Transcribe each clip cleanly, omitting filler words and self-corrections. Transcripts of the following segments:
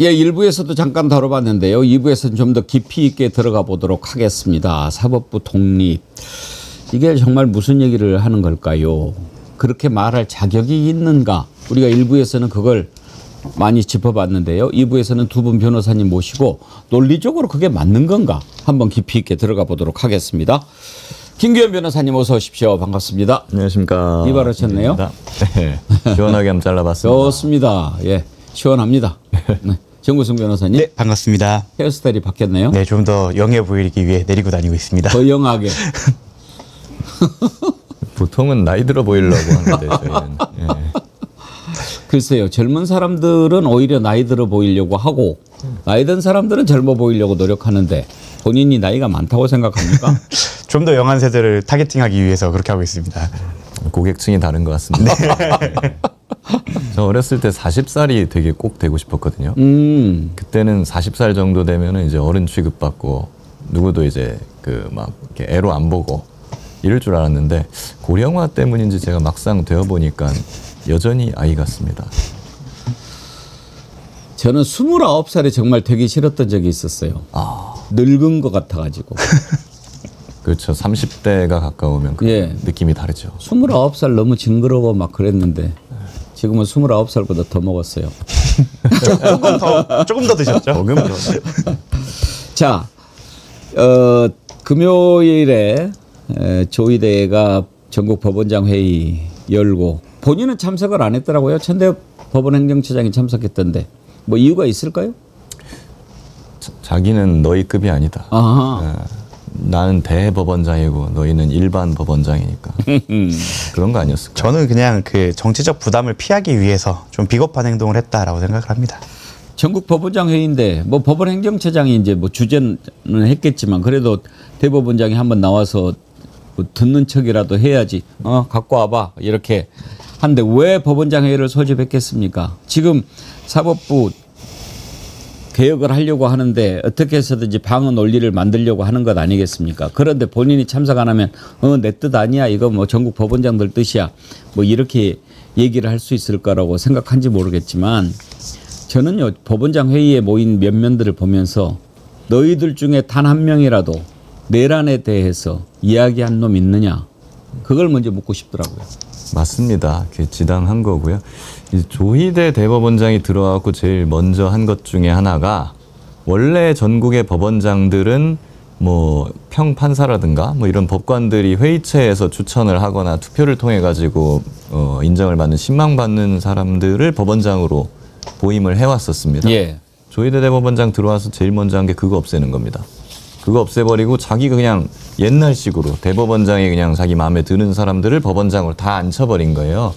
예, 1부에서도 잠깐 다뤄봤는데요. 2부에서는 좀 더 깊이 있게 들어가 보도록 하겠습니다. 사법부 독립. 이게 정말 무슨 얘기를 하는 걸까요? 그렇게 말할 자격이 있는가? 우리가 1부에서는 그걸 많이 짚어봤는데요. 2부에서는 두 분 변호사님 모시고 논리적으로 그게 맞는 건가? 한번 깊이 있게 들어가 보도록 하겠습니다. 김규현 변호사님 어서 오십시오. 반갑습니다. 안녕하십니까. 이발하셨네요. 네. 시원하게 한번 잘라봤습니다. 좋습니다. 예, 시원합니다. 네. 정구승 변호사님. 네, 반갑습니다. 헤어스타일이 바뀌었네요. 네, 좀 더 영해 보이기 위해 내리고 다니고 있습니다. 더 영하게. 보통은 나이 들어 보이려고 하는데 저희는. 예. 글쎄요. 젊은 사람들은 오히려 나이 들어 보이려고 하고 나이 든 사람들은 젊어 보이려고 노력하는데 본인이 나이가 많다고 생각합니까? 좀 더 영한 세대를 타겟팅하기 위해서 그렇게 하고 있습니다. 고객층이 다른 것 같습니다. 저 어렸을 때 40살이 되게 꼭 되고 싶었거든요. 그때는 40살 정도 되면은 이제 어른 취급받고 누구도 이제 그 막 이렇게 애로 안 보고 이럴 줄 알았는데 고령화 때문인지 제가 막상 되어 보니까 여전히 아이 같습니다. 저는 29살에 정말 되기 싫었던 적이 있었어요. 늙은 것 같아가지고. 그렇죠. 30대가 가까우면 그 예. 느낌이 다르죠. 29살 너무 징그러워 막 그랬는데 지금은 29살보다 더 먹었어요. 조금 더 드셨죠? 조금 더. 자, 금요일에 조희대가 전국 법원장 회의 열고 본인은 참석을 안 했더라고요. 천대엽 법원행정처장이 참석했던데 뭐 이유가 있을까요? 자기는 너희 급이 아니다. 아하. 나는 대법원장이고 너희는 일반 법원장이니까 그런 거 아니었을까? 저는 그냥 그 정치적 부담을 피하기 위해서 좀 비겁한 행동을 했다라고 생각을 합니다. 전국 법원장 회의인데 뭐 법원행정처장이 이제 뭐 주재는 했겠지만 그래도 대법원장이 한번 나와서 뭐 듣는 척이라도 해야지. 갖고 와봐 이렇게 한데 왜 법원장 회의를 소집했겠습니까? 지금 사법부 개혁을 하려고 하는데 어떻게 해서든지 방어 논리를 만들려고 하는 것 아니겠습니까? 그런데 본인이 참석 안 하면 내 뜻 아니야. 이거 뭐 전국 법원장들 뜻이야. 뭐 이렇게 얘기를 할 수 있을 거라고 생각한지 모르겠지만 저는요. 법원장 회의에 모인 면면들을 보면서 너희들 중에 단 한 명이라도 내란에 대해서 이야기한 놈 있느냐? 그걸 먼저 묻고 싶더라고요. 맞습니다. 그게 지당한 거고요. 조희대 대법원장이 들어와서 제일 먼저 한 것 중에 하나가 원래 전국의 법원장들은 뭐 평판사라든가 뭐 이런 법관들이 회의체에서 추천을 하거나 투표를 통해 가지고 인정을 받는 신망받는 사람들을 법원장으로 보임을 해왔었습니다. 예. 조희대 대법원장 들어와서 제일 먼저 한 게 그거 없애는 겁니다. 그거 없애버리고 자기가 그냥 옛날식으로 대법원장이 그냥 자기 마음에 드는 사람들을 법원장으로 다 앉혀버린 거예요.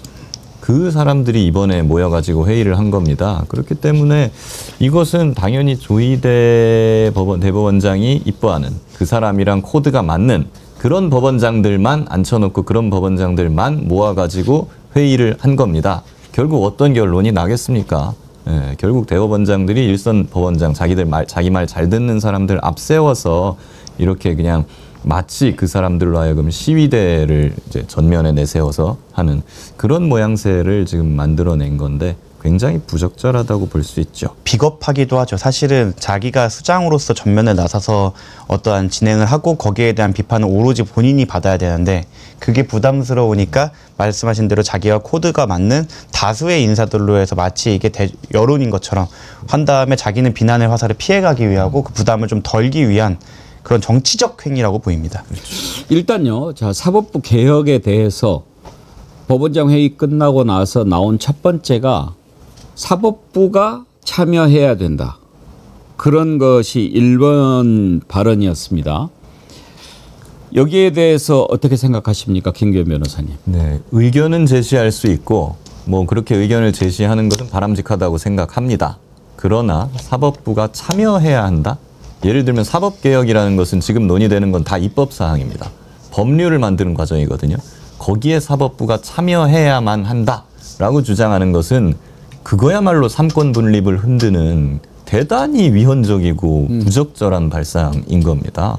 그 사람들이 이번에 모여가지고 회의를 한 겁니다. 그렇기 때문에 이것은 당연히 조희대 대법원장이 이뻐하는 그 사람이랑 코드가 맞는 그런 법원장들만 앉혀놓고 그런 법원장들만 모아가지고 회의를 한 겁니다. 결국 어떤 결론이 나겠습니까? 예, 결국 대법원장들이 일선 법원장 자기 말 잘 듣는 사람들 앞세워서 이렇게 그냥 마치 그 사람들로 하여금 시위대를 이제 전면에 내세워서 하는 그런 모양새를 지금 만들어낸 건데 굉장히 부적절하다고 볼 수 있죠. 비겁하기도 하죠. 사실은 자기가 수장으로서 전면에 나서서 어떠한 진행을 하고 거기에 대한 비판은 오로지 본인이 받아야 되는데 그게 부담스러우니까 말씀하신 대로 자기와 코드가 맞는 다수의 인사들로 해서 마치 이게 여론인 것처럼 한 다음에 자기는 비난의 화살을 피해가기 위하고 그 부담을 좀 덜기 위한 그런 정치적 행위라고 보입니다. 일단요. 자, 사법부 개혁에 대해서 법원장 회의 끝나고 나서 나온 첫 번째가 사법부가 참여해야 된다. 그런 것이 1번 발언이었습니다. 여기에 대해서 어떻게 생각하십니까? 김규현 변호사님. 네, 의견은 제시할 수 있고 뭐 그렇게 의견을 제시하는 것은 바람직하다고 생각합니다. 그러나 사법부가 참여해야 한다? 예를 들면 사법개혁이라는 것은 지금 논의되는 건 다 입법사항입니다. 법률을 만드는 과정이거든요. 거기에 사법부가 참여해야만 한다라고 주장하는 것은 그거야말로 삼권 분립을 흔드는 대단히 위헌적이고 부적절한 발상인 겁니다.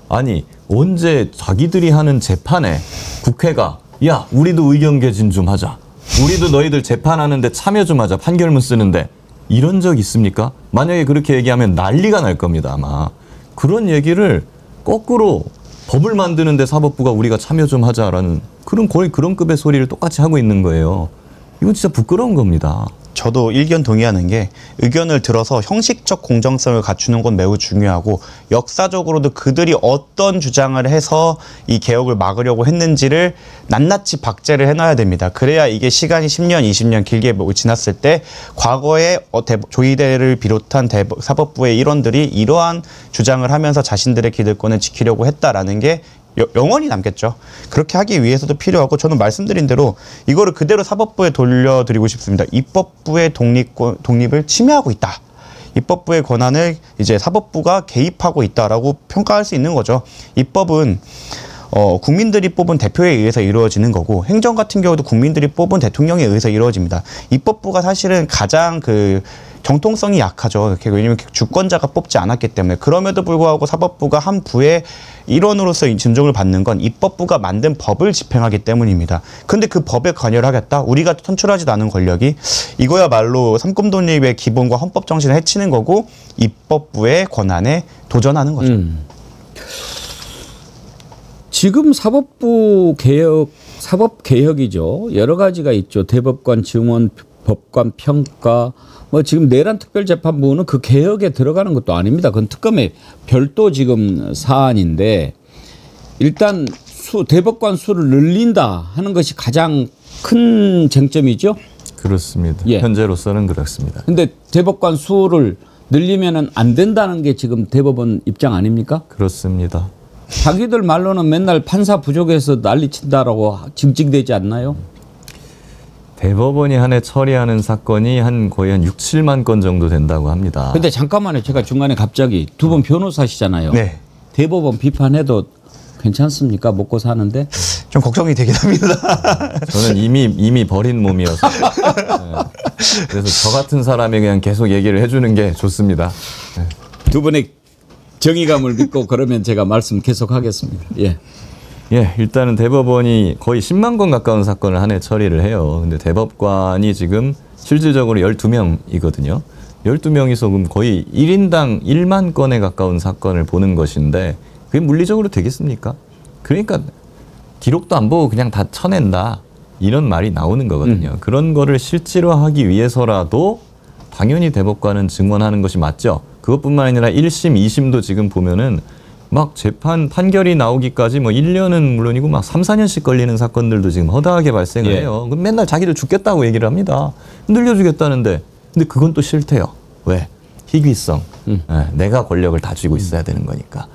아니 언제 자기들이 하는 재판에 국회가 야 우리도 의견 개진 좀 하자. 우리도 너희들 재판하는데 참여 좀 하자. 판결문 쓰는데 이런 적 있습니까? 만약에 그렇게 얘기하면 난리가 날 겁니다, 아마. 그런 얘기를 거꾸로 법을 만드는데 사법부가 우리가 참여 좀 하자라는 거의 그런 급의 소리를 똑같이 하고 있는 거예요. 이건 진짜 부끄러운 겁니다. 저도 일견 동의하는 게 의견을 들어서 형식적 공정성을 갖추는 건 매우 중요하고 역사적으로도 그들이 어떤 주장을 해서 이 개혁을 막으려고 했는지를 낱낱이 박제를 해놔야 됩니다. 그래야 이게 시간이 10년, 20년 길게 지났을 때 과거에 조희대를 비롯한 사법부의 일원들이 이러한 주장을 하면서 자신들의 기득권을 지키려고 했다라는 게 영원히 남겠죠. 그렇게 하기 위해서도 필요하고 저는 말씀드린 대로 이거를 그대로 사법부에 돌려드리고 싶습니다. 입법부의 독립을 침해하고 있다. 입법부의 권한을 이제 사법부가 개입하고 있다라고 평가할 수 있는 거죠. 입법은 국민들이 뽑은 대표에 의해서 이루어지는 거고 행정 같은 경우도 국민들이 뽑은 대통령에 의해서 이루어집니다. 입법부가 사실은 가장 정통성이 약하죠. 왜냐하면 주권자가 뽑지 않았기 때문에. 그럼에도 불구하고 사법부가 한 부의 일원으로서 존중을 받는 건 입법부가 만든 법을 집행하기 때문입니다. 근데 그 법에 관여를 하겠다? 우리가 선출하지도 않은 권력이 이거야말로 삼권 독립의 기본과 헌법 정신을 해치는 거고 입법부의 권한에 도전하는 거죠. 지금 사법 개혁이죠. 여러 가지가 있죠. 대법관 증원, 법관 평가, 뭐 지금 내란 특별재판부는 그 개혁에 들어가는 것도 아닙니다. 그건 특검의 별도 지금 사안인데 일단 대법관 수를 늘린다 하는 것이 가장 큰 쟁점이죠. 그렇습니다. 예. 현재로서는 그렇습니다. 근데 대법관 수를 늘리면은 안 된다는 게 지금 대법원 입장 아닙니까? 그렇습니다. 자기들 말로는 맨날 판사 부족해서 난리친다라고 징징대지 않나요? 대법원이 한 해 처리하는 사건이 거의 한 6, 7만 건 정도 된다고 합니다. 근데 잠깐만요. 제가 중간에 갑자기 두 분 변호사시잖아요. 네. 대법원 비판해도 괜찮습니까? 먹고 사는데? 좀 걱정이 되긴 합니다. 저는 이미 버린 몸이어서. 네. 그래서 저 같은 사람이 그냥 계속 얘기를 해주는 게 좋습니다. 네. 두 분의 정의감을 믿고 그러면 제가 말씀 계속하겠습니다. 예. 예, 일단은 대법원이 거의 10만 건 가까운 사건을 한 해 처리를 해요. 근데 대법관이 지금 실질적으로 12명이거든요. 12명이서 그럼 거의 1인당 1만 건에 가까운 사건을 보는 것인데 그게 물리적으로 되겠습니까? 그러니까 기록도 안 보고 그냥 다 쳐낸다. 이런 말이 나오는 거거든요. 그런 거를 실질화하기 위해서라도 당연히 대법관은 증언하는 것이 맞죠. 그것뿐만 아니라 1심, 2심도 지금 보면은 막 판결이 나오기까지 뭐 1년은 물론이고 막 3, 4년씩 걸리는 사건들도 지금 허다하게 발생을 해요. 그럼 맨날 자기들 죽겠다고 얘기를 합니다. 늘려주겠다는데. 근데 그건 또 싫대요. 왜? 희귀성. 내가 권력을 다 쥐고 있어야 되는 거니까.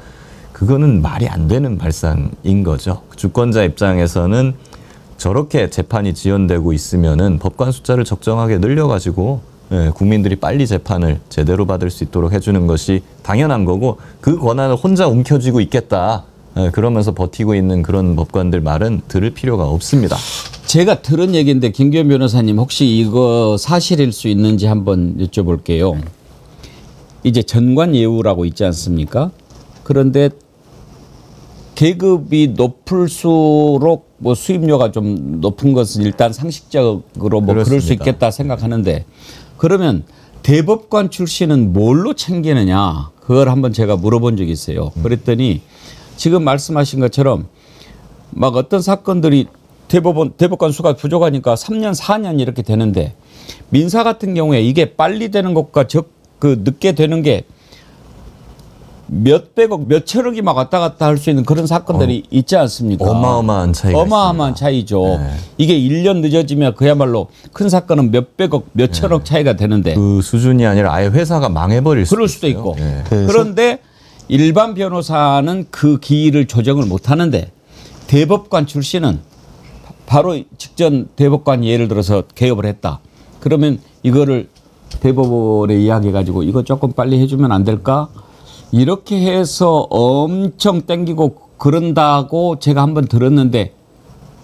그거는 말이 안 되는 발상인 거죠. 주권자 입장에서는 저렇게 재판이 지연되고 있으면은 법관 숫자를 적정하게 늘려가지고 국민들이 빨리 재판을 제대로 받을 수 있도록 해주는 것이 당연한 거고 그 권한을 혼자 움켜쥐고 있겠다. 그러면서 버티고 있는 그런 법관들 말은 들을 필요가 없습니다. 제가 들은 얘기인데 김기현 변호사님 혹시 이거 사실일 수 있는지 한번 여쭤볼게요. 이제 전관예우라고 있지 않습니까? 그런데 계급이 높을수록 뭐 수임료가 좀 높은 것은 일단 상식적으로 뭐 그렇습니다. 그럴 수 있겠다 생각하는데 그러면 대법관 출신은 뭘로 챙기느냐 그걸 한번 제가 물어본 적이 있어요. 그랬더니 지금 말씀하신 것처럼 막 어떤 사건들이 대법관 수가 부족하니까 3년 4년 이렇게 되는데 민사 같은 경우에 이게 빨리 되는 것과 늦게 되는 게 몇백억, 몇천억이 막 왔다 갔다 할 수 있는 그런 사건들이 있지 않습니까? 어마어마한 차이가 어마어마한 있습니다. 차이죠. 네. 이게 1년 늦어지면 그야말로 큰 사건은 몇백억, 몇천억 차이가 되는데 그 수준이 아니라 아예 회사가 망해버릴 그럴 수도 수도 있어요. 있고. 예. 그런데 일반 변호사는 그 기일을 조정을 못 하는데 대법관 출신은 바로 직전 대법관이 예를 들어서 개업을 했다. 그러면 이거를 대법원에 이야기해가지고 이거 조금 빨리 해주면 안 될까? 이렇게 해서 엄청 땡기고 그런다고 제가 한번 들었는데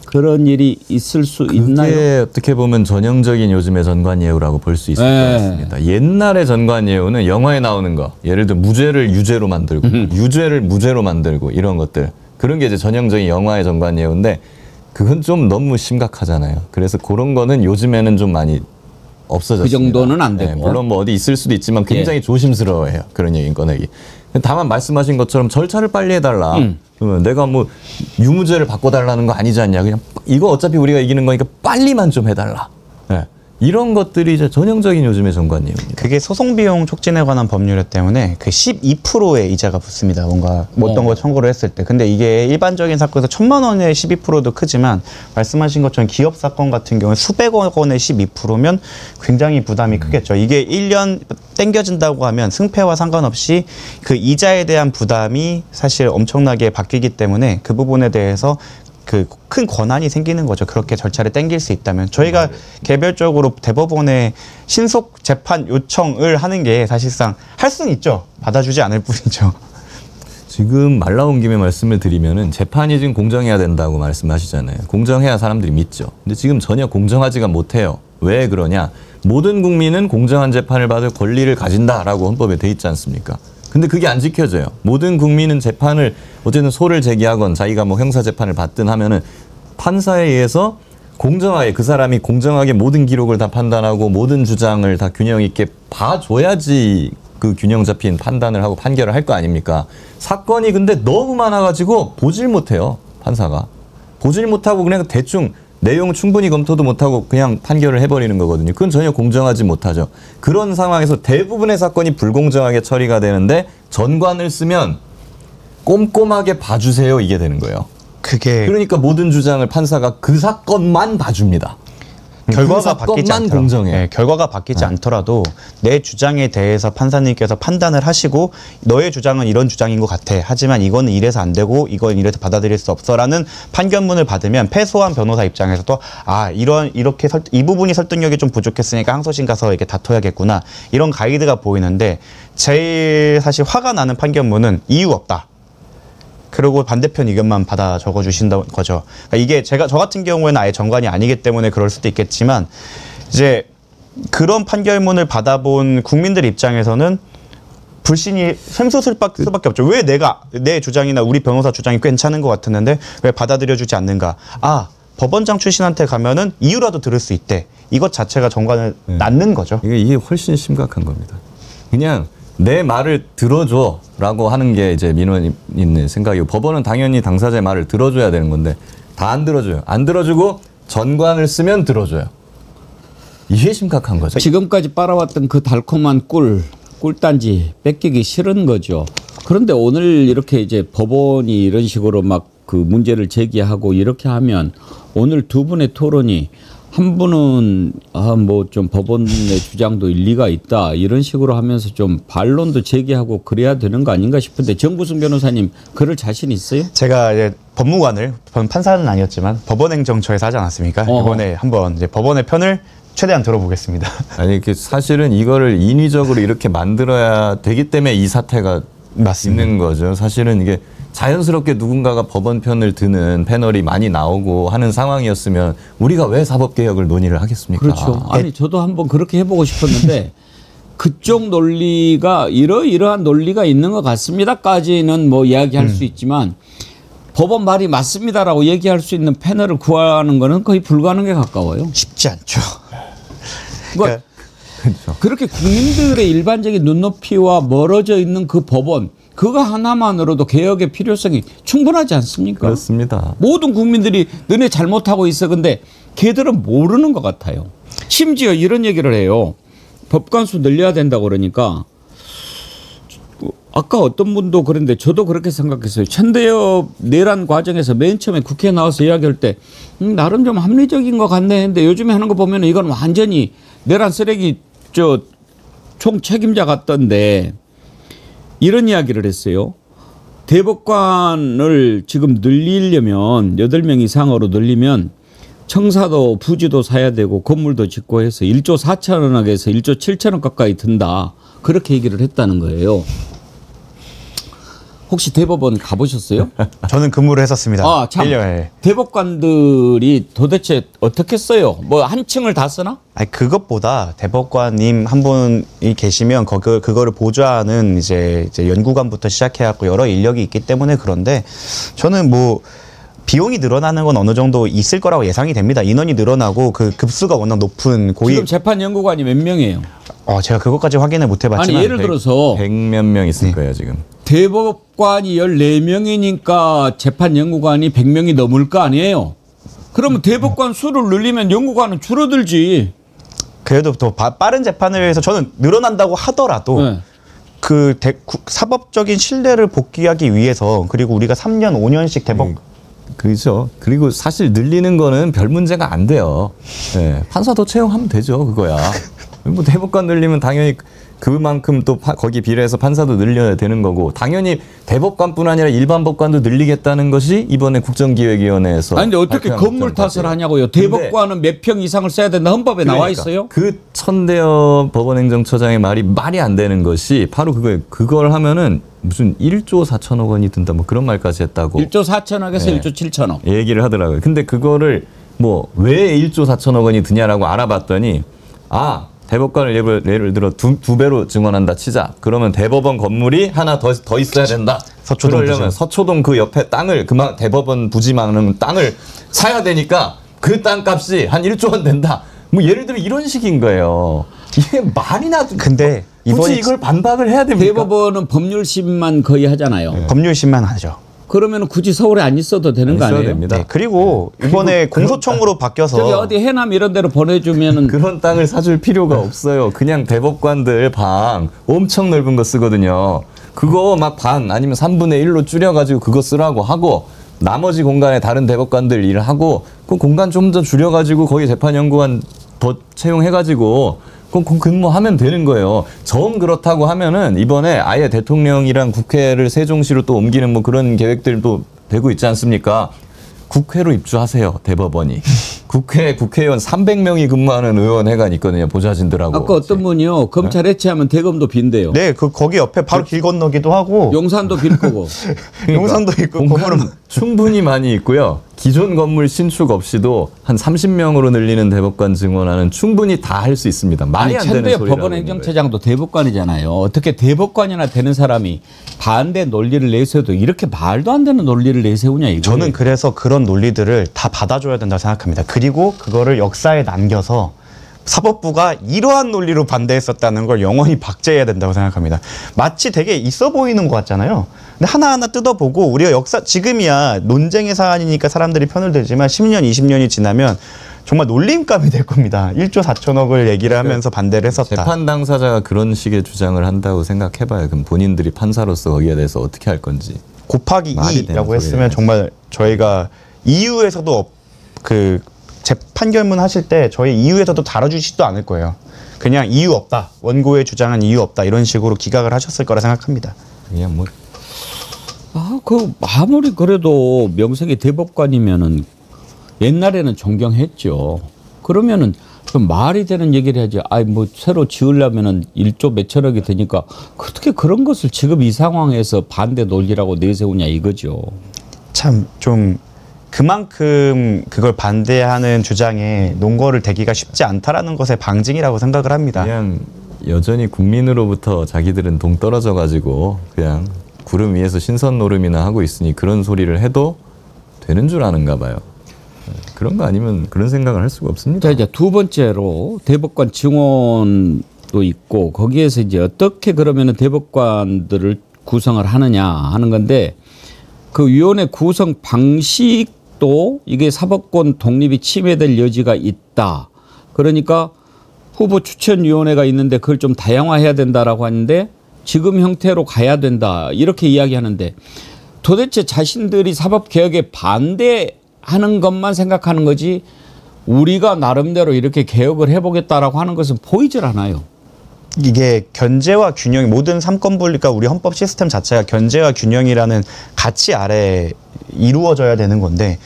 그런 일이 있을 수 있나요? 그게 어떻게 보면 전형적인 요즘의 전관예우라고 볼 수 있을 것 같습니다. 옛날의 전관예우는 영화에 나오는 거, 예를 들어 무죄를 유죄로 만들고 유죄를 무죄로 만들고 이런 것들, 그런 게 이제 전형적인 영화의 전관예우인데 그건 좀 너무 심각하잖아요. 그래서 그런 거는 요즘에는 좀 많이 없어졌습니다. 그 정도는 안 되고. 물론 뭐 어디 있을 수도 있지만 굉장히 조심스러워해요. 그런 얘기 꺼내기. 다만 말씀하신 것처럼 절차를 빨리 해달라. 그러면 내가 뭐 유무죄를 바꿔달라는 거 아니지 않냐. 그냥 이거 어차피 우리가 이기는 거니까 빨리만 좀 해달라. 네. 이런 것들이 이제 전형적인 요즘의 정관예우입니다. 그게 소송 비용 촉진에 관한 법률 때문에 그 12%의 이자가 붙습니다. 뭔가 어떤 거 청구를 했을 때. 근데 이게 일반적인 사건에서 1,000만 원의 12%도 크지만 말씀하신 것처럼 기업 사건 같은 경우에 수백억 원의 12%면 굉장히 부담이 크겠죠. 이게 1년 땡겨진다고 하면 승패와 상관없이 그 이자에 대한 부담이 사실 엄청나게 바뀌기 때문에 그 부분에 대해서 그 큰 권한이 생기는 거죠. 그렇게 절차를 땡길 수 있다면. 저희가 개별적으로 대법원에 신속 재판 요청을 하는 게 사실상 할 수는 있죠. 받아주지 않을 뿐이죠. 지금 말 나온 김에 말씀을 드리면은 재판이 지금 공정해야 된다고 말씀하시잖아요. 공정해야 사람들이 믿죠. 근데 지금 전혀 공정하지가 못해요. 왜 그러냐? 모든 국민은 공정한 재판을 받을 권리를 가진다라고 헌법에 돼 있지 않습니까? 근데 그게 안 지켜져요. 모든 국민은 재판을 어쨌든 소를 제기하건 자기가 뭐 형사 재판을 받든 하면은 판사에 의해서 공정하게 그 사람이 공정하게 모든 기록을 다 판단하고 모든 주장을 다 균형 있게 봐줘야지 그 균형 잡힌 판단을 하고 판결을 할 거 아닙니까? 사건이 근데 너무 많아가지고 보질 못해요. 판사가. 보질 못하고 그냥 대충 내용 충분히 검토도 못하고 그냥 판결을 해버리는 거거든요. 그건 전혀 공정하지 못하죠. 그런 상황에서 대부분의 사건이 불공정하게 처리가 되는데 전관을 쓰면 꼼꼼하게 봐주세요. 이게 되는 거예요. 그게 그러니까 모든 주장을 판사가 그 사건만 봐줍니다. 결과가 그 바뀌지 사건만 않더라도, 공정해. 네, 결과가 바뀌지 않더라도 내 주장에 대해서 판사님께서 판단을 하시고 너의 주장은 이런 주장인 것 같아. 하지만 이거는 이래서 안 되고 이건 이래서 받아들일 수 없어라는 판결문을 받으면 패소한 변호사 입장에서도 이렇게 이 부분이 설득력이 좀 부족했으니까 항소심 가서 이렇게 다퉈야겠구나. 이런 가이드가 보이는데 제일 사실 화가 나는 판결문은 이유 없다. 그리고 반대편 의견만 받아 적어주신다는 거죠. 그러니까 이게 저 같은 경우에는 아예 정관이 아니기 때문에 그럴 수도 있겠지만 이제 그런 판결문을 받아본 국민들 입장에서는 불신이 샘솟을 수밖에 없죠. 왜 내 주장이나 우리 변호사 주장이 괜찮은 것 같았는데 왜 받아들여주지 않는가? 법원장 출신한테 가면은 이유라도 들을 수 있대. 이것 자체가 정관을 낳는 거죠. 이게 훨씬 심각한 겁니다. 그냥 내 말을 들어줘라고 하는 게 이제 민원인의 생각이고 법원은 당연히 당사자의 말을 들어줘야 되는 건데 다 안 들어줘요. 안 들어주고 전관을 쓰면 들어줘요. 이게 심각한 거죠. 지금까지 빨아왔던 그 달콤한 꿀단지 뺏기기 싫은 거죠. 그런데 오늘 이렇게 이제 법원이 이런 식으로 막 그 문제를 제기하고 이렇게 하면 오늘 두 분의 토론이 한 분은 뭐 좀 법원의 주장도 일리가 있다 이런 식으로 하면서 좀 반론도 제기하고 그래야 되는 거 아닌가 싶은데 정구승 변호사님 그럴 자신 있어요? 제가 이제 법무관을 판사는 아니었지만 법원행정처에서 하지 않았습니까? 이번에 한번 이제 법원의 편을 최대한 들어보겠습니다. 아니 사실은 이거를 인위적으로 이렇게 만들어야 되기 때문에 이 사태가 맞습니다. 있는 거죠. 사실은 이게 자연스럽게 누군가가 법원 편을 드는 패널이 많이 나오고 하는 상황이었으면 우리가 왜 사법개혁을 논의를 하겠습니까? 그렇죠. 아니 저도 한번 그렇게 해보고 싶었는데 그쪽 논리가 이러이러한 논리가 있는 것 같습니다까지는 뭐 이야기할 수 있지만 법원 말이 맞습니다라고 얘기할 수 있는 패널을 구하는 거는 거의 불가능에 가까워요. 쉽지 않죠. 그러니까 그렇게 국민들의 일반적인 눈높이와 멀어져 있는 그 법원 그거 하나만으로도 개혁의 필요성이 충분하지 않습니까? 그렇습니다. 모든 국민들이 너네 잘못하고 있어. 근데 걔들은 모르는 것 같아요. 심지어 이런 얘기를 해요. 법관수 늘려야 된다고 그러니까 아까 어떤 분도 그런데 저도 그렇게 생각했어요. 천대엽 내란 과정에서 맨 처음에 국회에 나와서 이야기할 때 나름 좀 합리적인 것 같네 했는데 요즘에 하는 거 보면 이건 완전히 내란 쓰레기 총 책임자 같던데 이런 이야기를 했어요. 대법관을 지금 늘리려면 8명 이상으로 늘리면 청사도 부지도 사야 되고 건물도 짓고 해서 1조 4천억에서 1조 7천억 가까이 든다. 그렇게 얘기를 했다는 거예요. 혹시 대법원 가보셨어요? 저는 근무를 했었습니다. 참. 1년에. 대법관들이 도대체 어떻게 써요? 뭐 한 층을 다 쓰나? 아니 그것보다 대법관님 한 분이 계시면 그거를 보좌하는 이제 연구관부터 시작해갖고 여러 인력이 있기 때문에 그런데 저는 뭐 비용이 늘어나는 건 어느 정도 있을 거라고 예상이 됩니다. 인원이 늘어나고 그 급수가 워낙 높은 고위. 지금 재판연구관이 몇 명이에요? 제가 그것까지 확인을 못 해봤지만 아니 예를 들어서 100몇 명 있을 거예요 지금. 대법관이 14명이니까 재판연구관이 100명이 넘을 거 아니에요? 그러면 대법관 수를 늘리면 연구관은 줄어들지. 그래도 더 빠른 재판을 위해서 저는 늘어난다고 하더라도 네. 사법적인 신뢰를 복귀하기 위해서 그리고 우리가 3년, 5년씩 그렇죠. 그리고 사실 늘리는 거는 별 문제가 안 돼요. 네. 판사 더 채용하면 되죠, 그거야. 뭐 대법관 늘리면 당연히 그만큼 또 거기 비례해서 판사도 늘려야 되는 거고, 당연히 대법관뿐 아니라 일반 법관도 늘리겠다는 것이 이번에 국정기획위원회에서. 아니 근데 어떻게 건물 탓을 하냐고요? 대법관은 몇 평 이상을 써야 된다 헌법에 나와 있어요? 그 천대엽 법원행정처장의 말이 안 되는 것이 바로 그거예요. 그걸 하면은 무슨 1조 4천억 원이 든다 뭐 그런 말까지 했다고. 1조 4천억에서 네. 1조 7천억. 얘기를 하더라고요. 근데 그거를 뭐 왜 1조 4천억 원이 드냐라고 알아봤더니 대법관을 예를 들어 두 배로 증원한다 치자. 그러면 대법원 건물이 하나 더 있어야 된다. 그러려면 서초동 그 옆에 땅을 대법원 부지 많은 땅을 사야 되니까 그 땅값이 한 1조 원 된다. 뭐 예를 들어 이런 식인 거예요. 이게 말이나. 근데 굳이 이걸 반박을 해야 됩니까? 대법원은 법률심만 거의 하잖아요. 법률심만 하죠. 그러면 굳이 서울에 안 있어도 되는 거 아니에요? 됩니다. 네, 그리고 이번에 공소청으로 바뀌어서 저기 어디 해남 이런 데로 보내주면은 그런 땅을 사줄 필요가 없어요. 그냥 대법관들 방 엄청 넓은 거 쓰거든요. 그거 막 반 아니면 3분의 1로 줄여가지고 그거 쓰라고 하고 나머지 공간에 다른 대법관들 일을 하고 그 공간 좀 더 줄여가지고 거기 재판연구관 더 채용해가지고 그럼 근무하면 되는 거예요. 정 그렇다고 하면은 이번에 아예 대통령이랑 국회를 세종시로 또 옮기는 뭐 그런 계획들도 되고 있지 않습니까? 국회로 입주하세요, 대법원이. 국회의원 300명이 근무하는 의원회관 있거든요, 보좌진들하고. 아까 어떤 분이요, 검찰 해체하면 대검도 빈대요. 네, 거기 옆에 바로 길 건너기도 하고 용산도 빌 거고. 용산도 있고 공간은 충분히 많이 있고요. 기존 건물 신축 없이도 한 30명으로 늘리는 대법관 증원하는 충분히 다 할 수 있습니다. 말이 안 되는 천대엽 소리라고 법원행정처장도 대법관이잖아요. 어떻게 대법관이나 되는 사람이 반대 논리를 내세워도 이렇게 말도 안 되는 논리를 내세우냐 이거. 저는 그래서 그런 논리들을 다 받아줘야 된다고 생각합니다. 그리고 그거를 역사에 남겨서 사법부가 이러한 논리로 반대했었다는 걸 영원히 박제해야 된다고 생각합니다. 마치 되게 있어 보이는 것 같잖아요. 근데 하나하나 뜯어보고 우리가 지금이야 논쟁의 사안이니까 사람들이 편을 들지만 10년, 20년이 지나면 정말 놀림감이 될 겁니다. 1조 4천억을 얘기를 하면서 반대를 했었다. 재판 당사자가 그런 식의 주장을 한다고 생각해봐요. 그럼 본인들이 판사로서 거기에 대해서 어떻게 할 건지. 곱하기 2라고 했으면 정말 저희가 EU에서도 재판결문 하실 때 저희 EU에서도 다뤄주시지도 않을 거예요. 그냥 이유 없다. 원고의 주장은 이유 없다. 이런 식으로 기각을 하셨을 거라 생각합니다. 그냥 뭐. 아무리 그래도 명색이 대법관이면은 옛날에는 존경했죠. 그러면은 좀 말이 되는 얘기를 해야지. 뭐 새로 지으려면은 1조 몇천억이 되니까 어떻게 그런 것을 지금 이 상황에서 반대 논리라고 내세우냐 이거죠. 참 좀 그만큼 그걸 반대하는 주장에 논거를 대기가 쉽지 않다라는 것의 방증이라고 생각을 합니다. 그냥 여전히 국민으로부터 자기들은 동떨어져 가지고 그냥 구름 위에서 신선 노름이나 하고 있으니 그런 소리를 해도 되는 줄 아는가 봐요. 그런 거 아니면 그런 생각을 할 수가 없습니다. 자, 이제 두 번째로 대법관 증원도 있고 거기에서 이제 어떻게 그러면은 대법관들을 구성을 하느냐 하는 건데 그 위원회 구성 방식도 이게 사법권 독립이 침해될 여지가 있다. 그러니까 후보 추천위원회가 있는데 그걸 좀 다양화해야 된다라고 하는데 지금 형태로 가야 된다. 이렇게 이야기하는데 도대체 자신들이 사법개혁에 반대하는 것만 생각하는 거지 우리가 나름대로 이렇게 개혁을 해보겠다라고 하는 것은 보이질 않아요. 이게 견제와 균형, 모든 삼권분립과 우리 헌법 시스템 자체가 견제와 균형이라는 가치 아래 이루어져야 되는 건데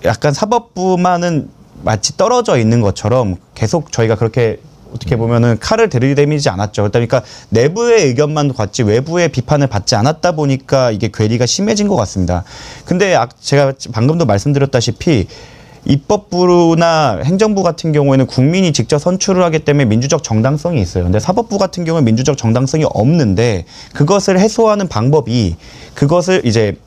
약간 사법부만은 마치 떨어져 있는 것처럼 계속 저희가 그렇게 어떻게 보면은 칼을 들이대미지 않았죠. 그러니까 내부의 의견만 받지 외부의 비판을 받지 않았다 보니까 이게 괴리가 심해진 것 같습니다. 근데 제가 방금도 말씀드렸다시피 입법부나 행정부 같은 경우에는 국민이 직접 선출을 하기 때문에 민주적 정당성이 있어요. 근데 사법부 같은 경우는 민주적 정당성이 없는데 그것을 해소하는 방법이 그것을 이제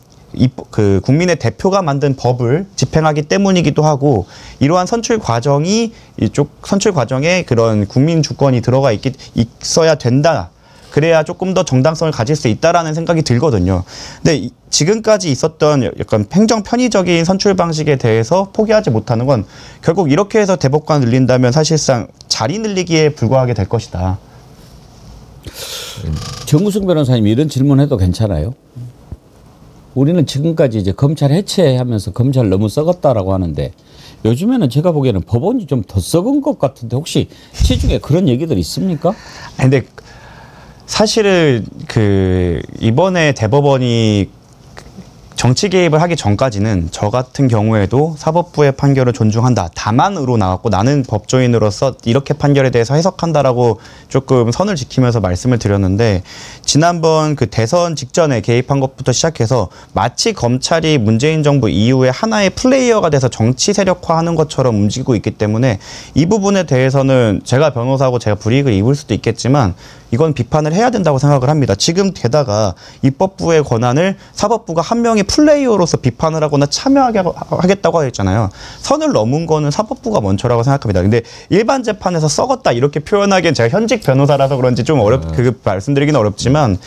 그 국민의 대표가 만든 법을 집행하기 때문이기도 하고 이러한 선출 과정이 이쪽 선출 과정에 그런 국민 주권이 들어가 있어야 된다. 그래야 조금 더 정당성을 가질 수 있다라는 생각이 들거든요. 근데 지금까지 있었던 약간 행정 편의적인 선출 방식에 대해서 포기하지 못하는 건 결국 이렇게 해서 대법관 늘린다면 사실상 자리 늘리기에 불과하게 될 것이다. 정우승 변호사님 이런 질문해도 괜찮아요? 우리는 지금까지 이제 검찰 해체하면서 검찰 너무 썩었다라고 하는데 요즘에는 제가 보기에는 법원이 좀 더 썩은 것 같은데 혹시 시중에 그런 얘기들 있습니까? 근데 사실은 그 이번에 대법원이 정치 개입을 하기 전까지는 저 같은 경우에도 사법부의 판결을 존중한다. 다만으로 나왔고 나는 법조인으로서 이렇게 판결에 대해서 해석한다라고 조금 선을 지키면서 말씀을 드렸는데 지난번 그 대선 직전에 개입한 것부터 시작해서 마치 검찰이 문재인 정부 이후에 하나의 플레이어가 돼서 정치 세력화하는 것처럼 움직이고 있기 때문에 이 부분에 대해서는 제가 변호사고 제가 불이익을 입을 수도 있겠지만 이건 비판을 해야 된다고 생각을 합니다. 지금 게다가 입법부의 권한을 사법부가 한 명의 플레이어로서 비판을 하거나 참여하게 하겠다고 했잖아요. 선을 넘은 거는 사법부가 먼저라고 생각합니다. 근데 일반 재판에서 썩었다 이렇게 표현하기엔 제가 현직 변호사라서 그런지 좀 그 말씀드리기는 어렵지만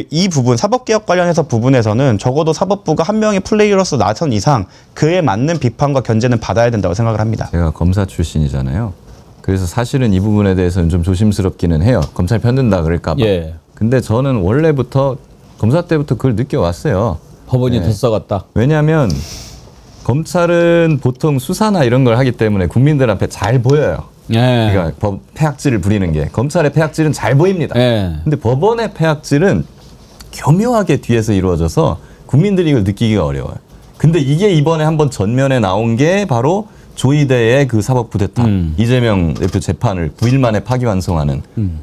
이 부분 사법개혁 관련해서 부분에서는 적어도 사법부가 한 명의 플레이어로서 나선 이상 그에 맞는 비판과 견제는 받아야 된다고 생각을 합니다. 제가 검사 출신이잖아요. 그래서 사실은 이 부분에 대해서는 좀 조심스럽기는 해요. 검찰 편든다 그럴까 봐. 예. 근데 저는 원래부터 검사 때부터 그걸 느껴왔어요. 법원이 네. 더 썩었다. 왜냐하면 검찰은 보통 수사나 이런 걸 하기 때문에 국민들 앞에 잘 보여요. 예. 그러니까 폐악질을 부리는 게 검찰의 폐악질은 잘 보입니다. 예. 근데 법원의 폐악질은 교묘하게 뒤에서 이루어져서 국민들이 이걸 느끼기가 어려워요. 근데 이게 이번에 한번 전면에 나온 게 바로 조이대의 그 사법 쿠데타 이재명 대표 재판을 9일 만에 파기환송하는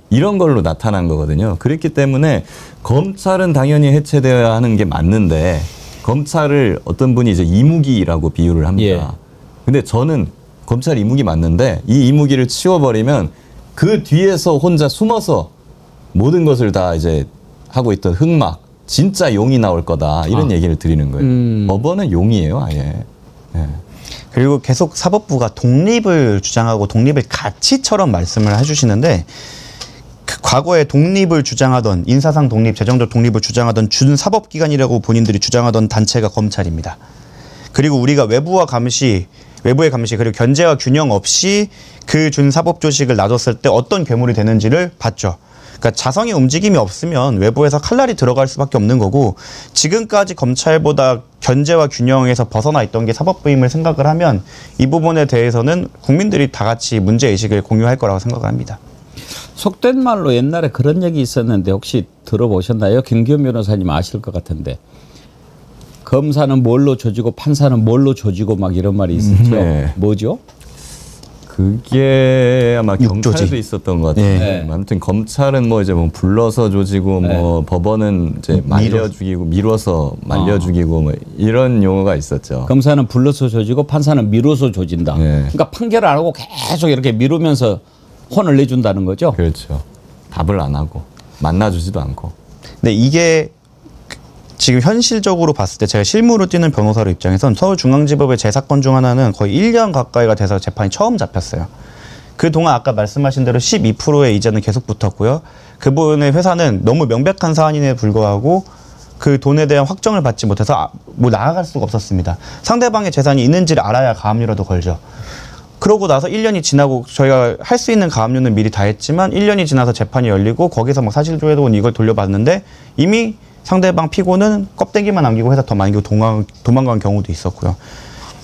이런 걸로 나타난 거거든요. 그렇기 때문에 검찰은 당연히 해체되어야 하는 게 맞는데 검찰을 어떤 분이 이제 이무기라고 비유를 합니다. 예. 근데 저는 검찰 이무기 맞는데 이 이무기를 치워버리면 그 뒤에서 혼자 숨어서 모든 것을 다 이제 하고 있던 흑막 진짜 용이 나올 거다 이런 얘기를 드리는 거예요. 법원은 용이에요 아예. 예. 그리고 계속 사법부가 독립을 주장하고 독립을 가치처럼 말씀을 해주시는데 그 과거에 독립을 주장하던 인사상 독립, 재정적 독립을 주장하던 준사법기관이라고 본인들이 주장하던 단체가 검찰입니다. 그리고 우리가 외부의 감시 그리고 견제와 균형 없이 그 준사법 조직을 놔뒀을 때 어떤 괴물이 되는지를 봤죠. 그러니까 자성의 움직임이 없으면 외부에서 칼날이 들어갈 수밖에 없는 거고 지금까지 검찰보다 견제와 균형에서 벗어나 있던 게 사법부임을 생각을 하면 이 부분에 대해서는 국민들이 다 같이 문제의식을 공유할 거라고 생각을 합니다. 속된 말로 옛날에 그런 얘기 있었는데 혹시 들어보셨나요? 김기현 변호사님 아실 것 같은데 검사는 뭘로 조지고 판사는 뭘로 조지고 막 이런 말이 있었죠. 네. 뭐죠? 그게 아마 육조지. 경찰도 있었던 것 같아요. 네. 아무튼 검찰은 뭐 이제 뭐 불러서 조지고 뭐 법원은 이제 말려 죽이고 미뤄서 말려 죽이고 뭐 이런 용어가 있었죠. 검사는 불러서 조지고 판사는 미뤄서 조진다. 네. 그러니까 판결을 안 하고 계속 이렇게 미루면서 혼을 내준다는 거죠. 그렇죠. 답을 안 하고 만나주지도 않고. 근데 이게 지금 현실적으로 봤을 때 제가 실무로 뛰는 변호사로 입장에선 서울중앙지법의 제 사건 중 하나는 거의 1년 가까이가 돼서 재판이 처음 잡혔어요. 그동안 아까 말씀하신 대로 12%의 이자는 계속 붙었고요. 그분의 회사는 너무 명백한 사안임에 불구하고 그 돈에 대한 확정을 받지 못해서 뭐 나아갈 수가 없었습니다. 상대방의 재산이 있는지를 알아야 가압류라도 걸죠. 그러고 나서 1년이 지나고 저희가 할 수 있는 가압류는 미리 다 했지만 1년이 지나서 재판이 열리고 거기서 막 사실조회도 이걸 돌려봤는데 이미 상대방 피고는 껍데기만 남기고 회사 더 많이 도망간 경우도 있었고요.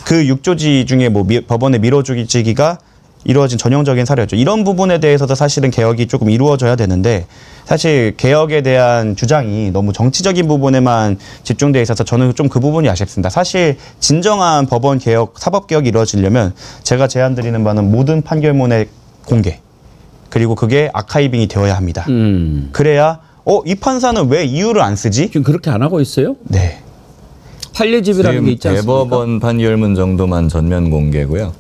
그 6조지 중에 뭐 법원의 미뤄주기가 이루어진 전형적인 사례였죠. 이런 부분에 대해서도 사실은 개혁이 조금 이루어져야 되는데 사실 개혁에 대한 주장이 너무 정치적인 부분에만 집중되어 있어서 저는 좀 그 부분이 아쉽습니다. 사실 진정한 법원 개혁, 사법 개혁이 이루어지려면 제가 제안드리는 바는 모든 판결문의 공개 그리고 그게 아카이빙이 되어야 합니다. 그래야 이 판사는 왜 이유를 안 쓰지? 지금 그렇게 안 하고 있어요? 네. 판례집이라는 게 있지 않습니까? 대법원 판결문 정도만 전면 공개고요.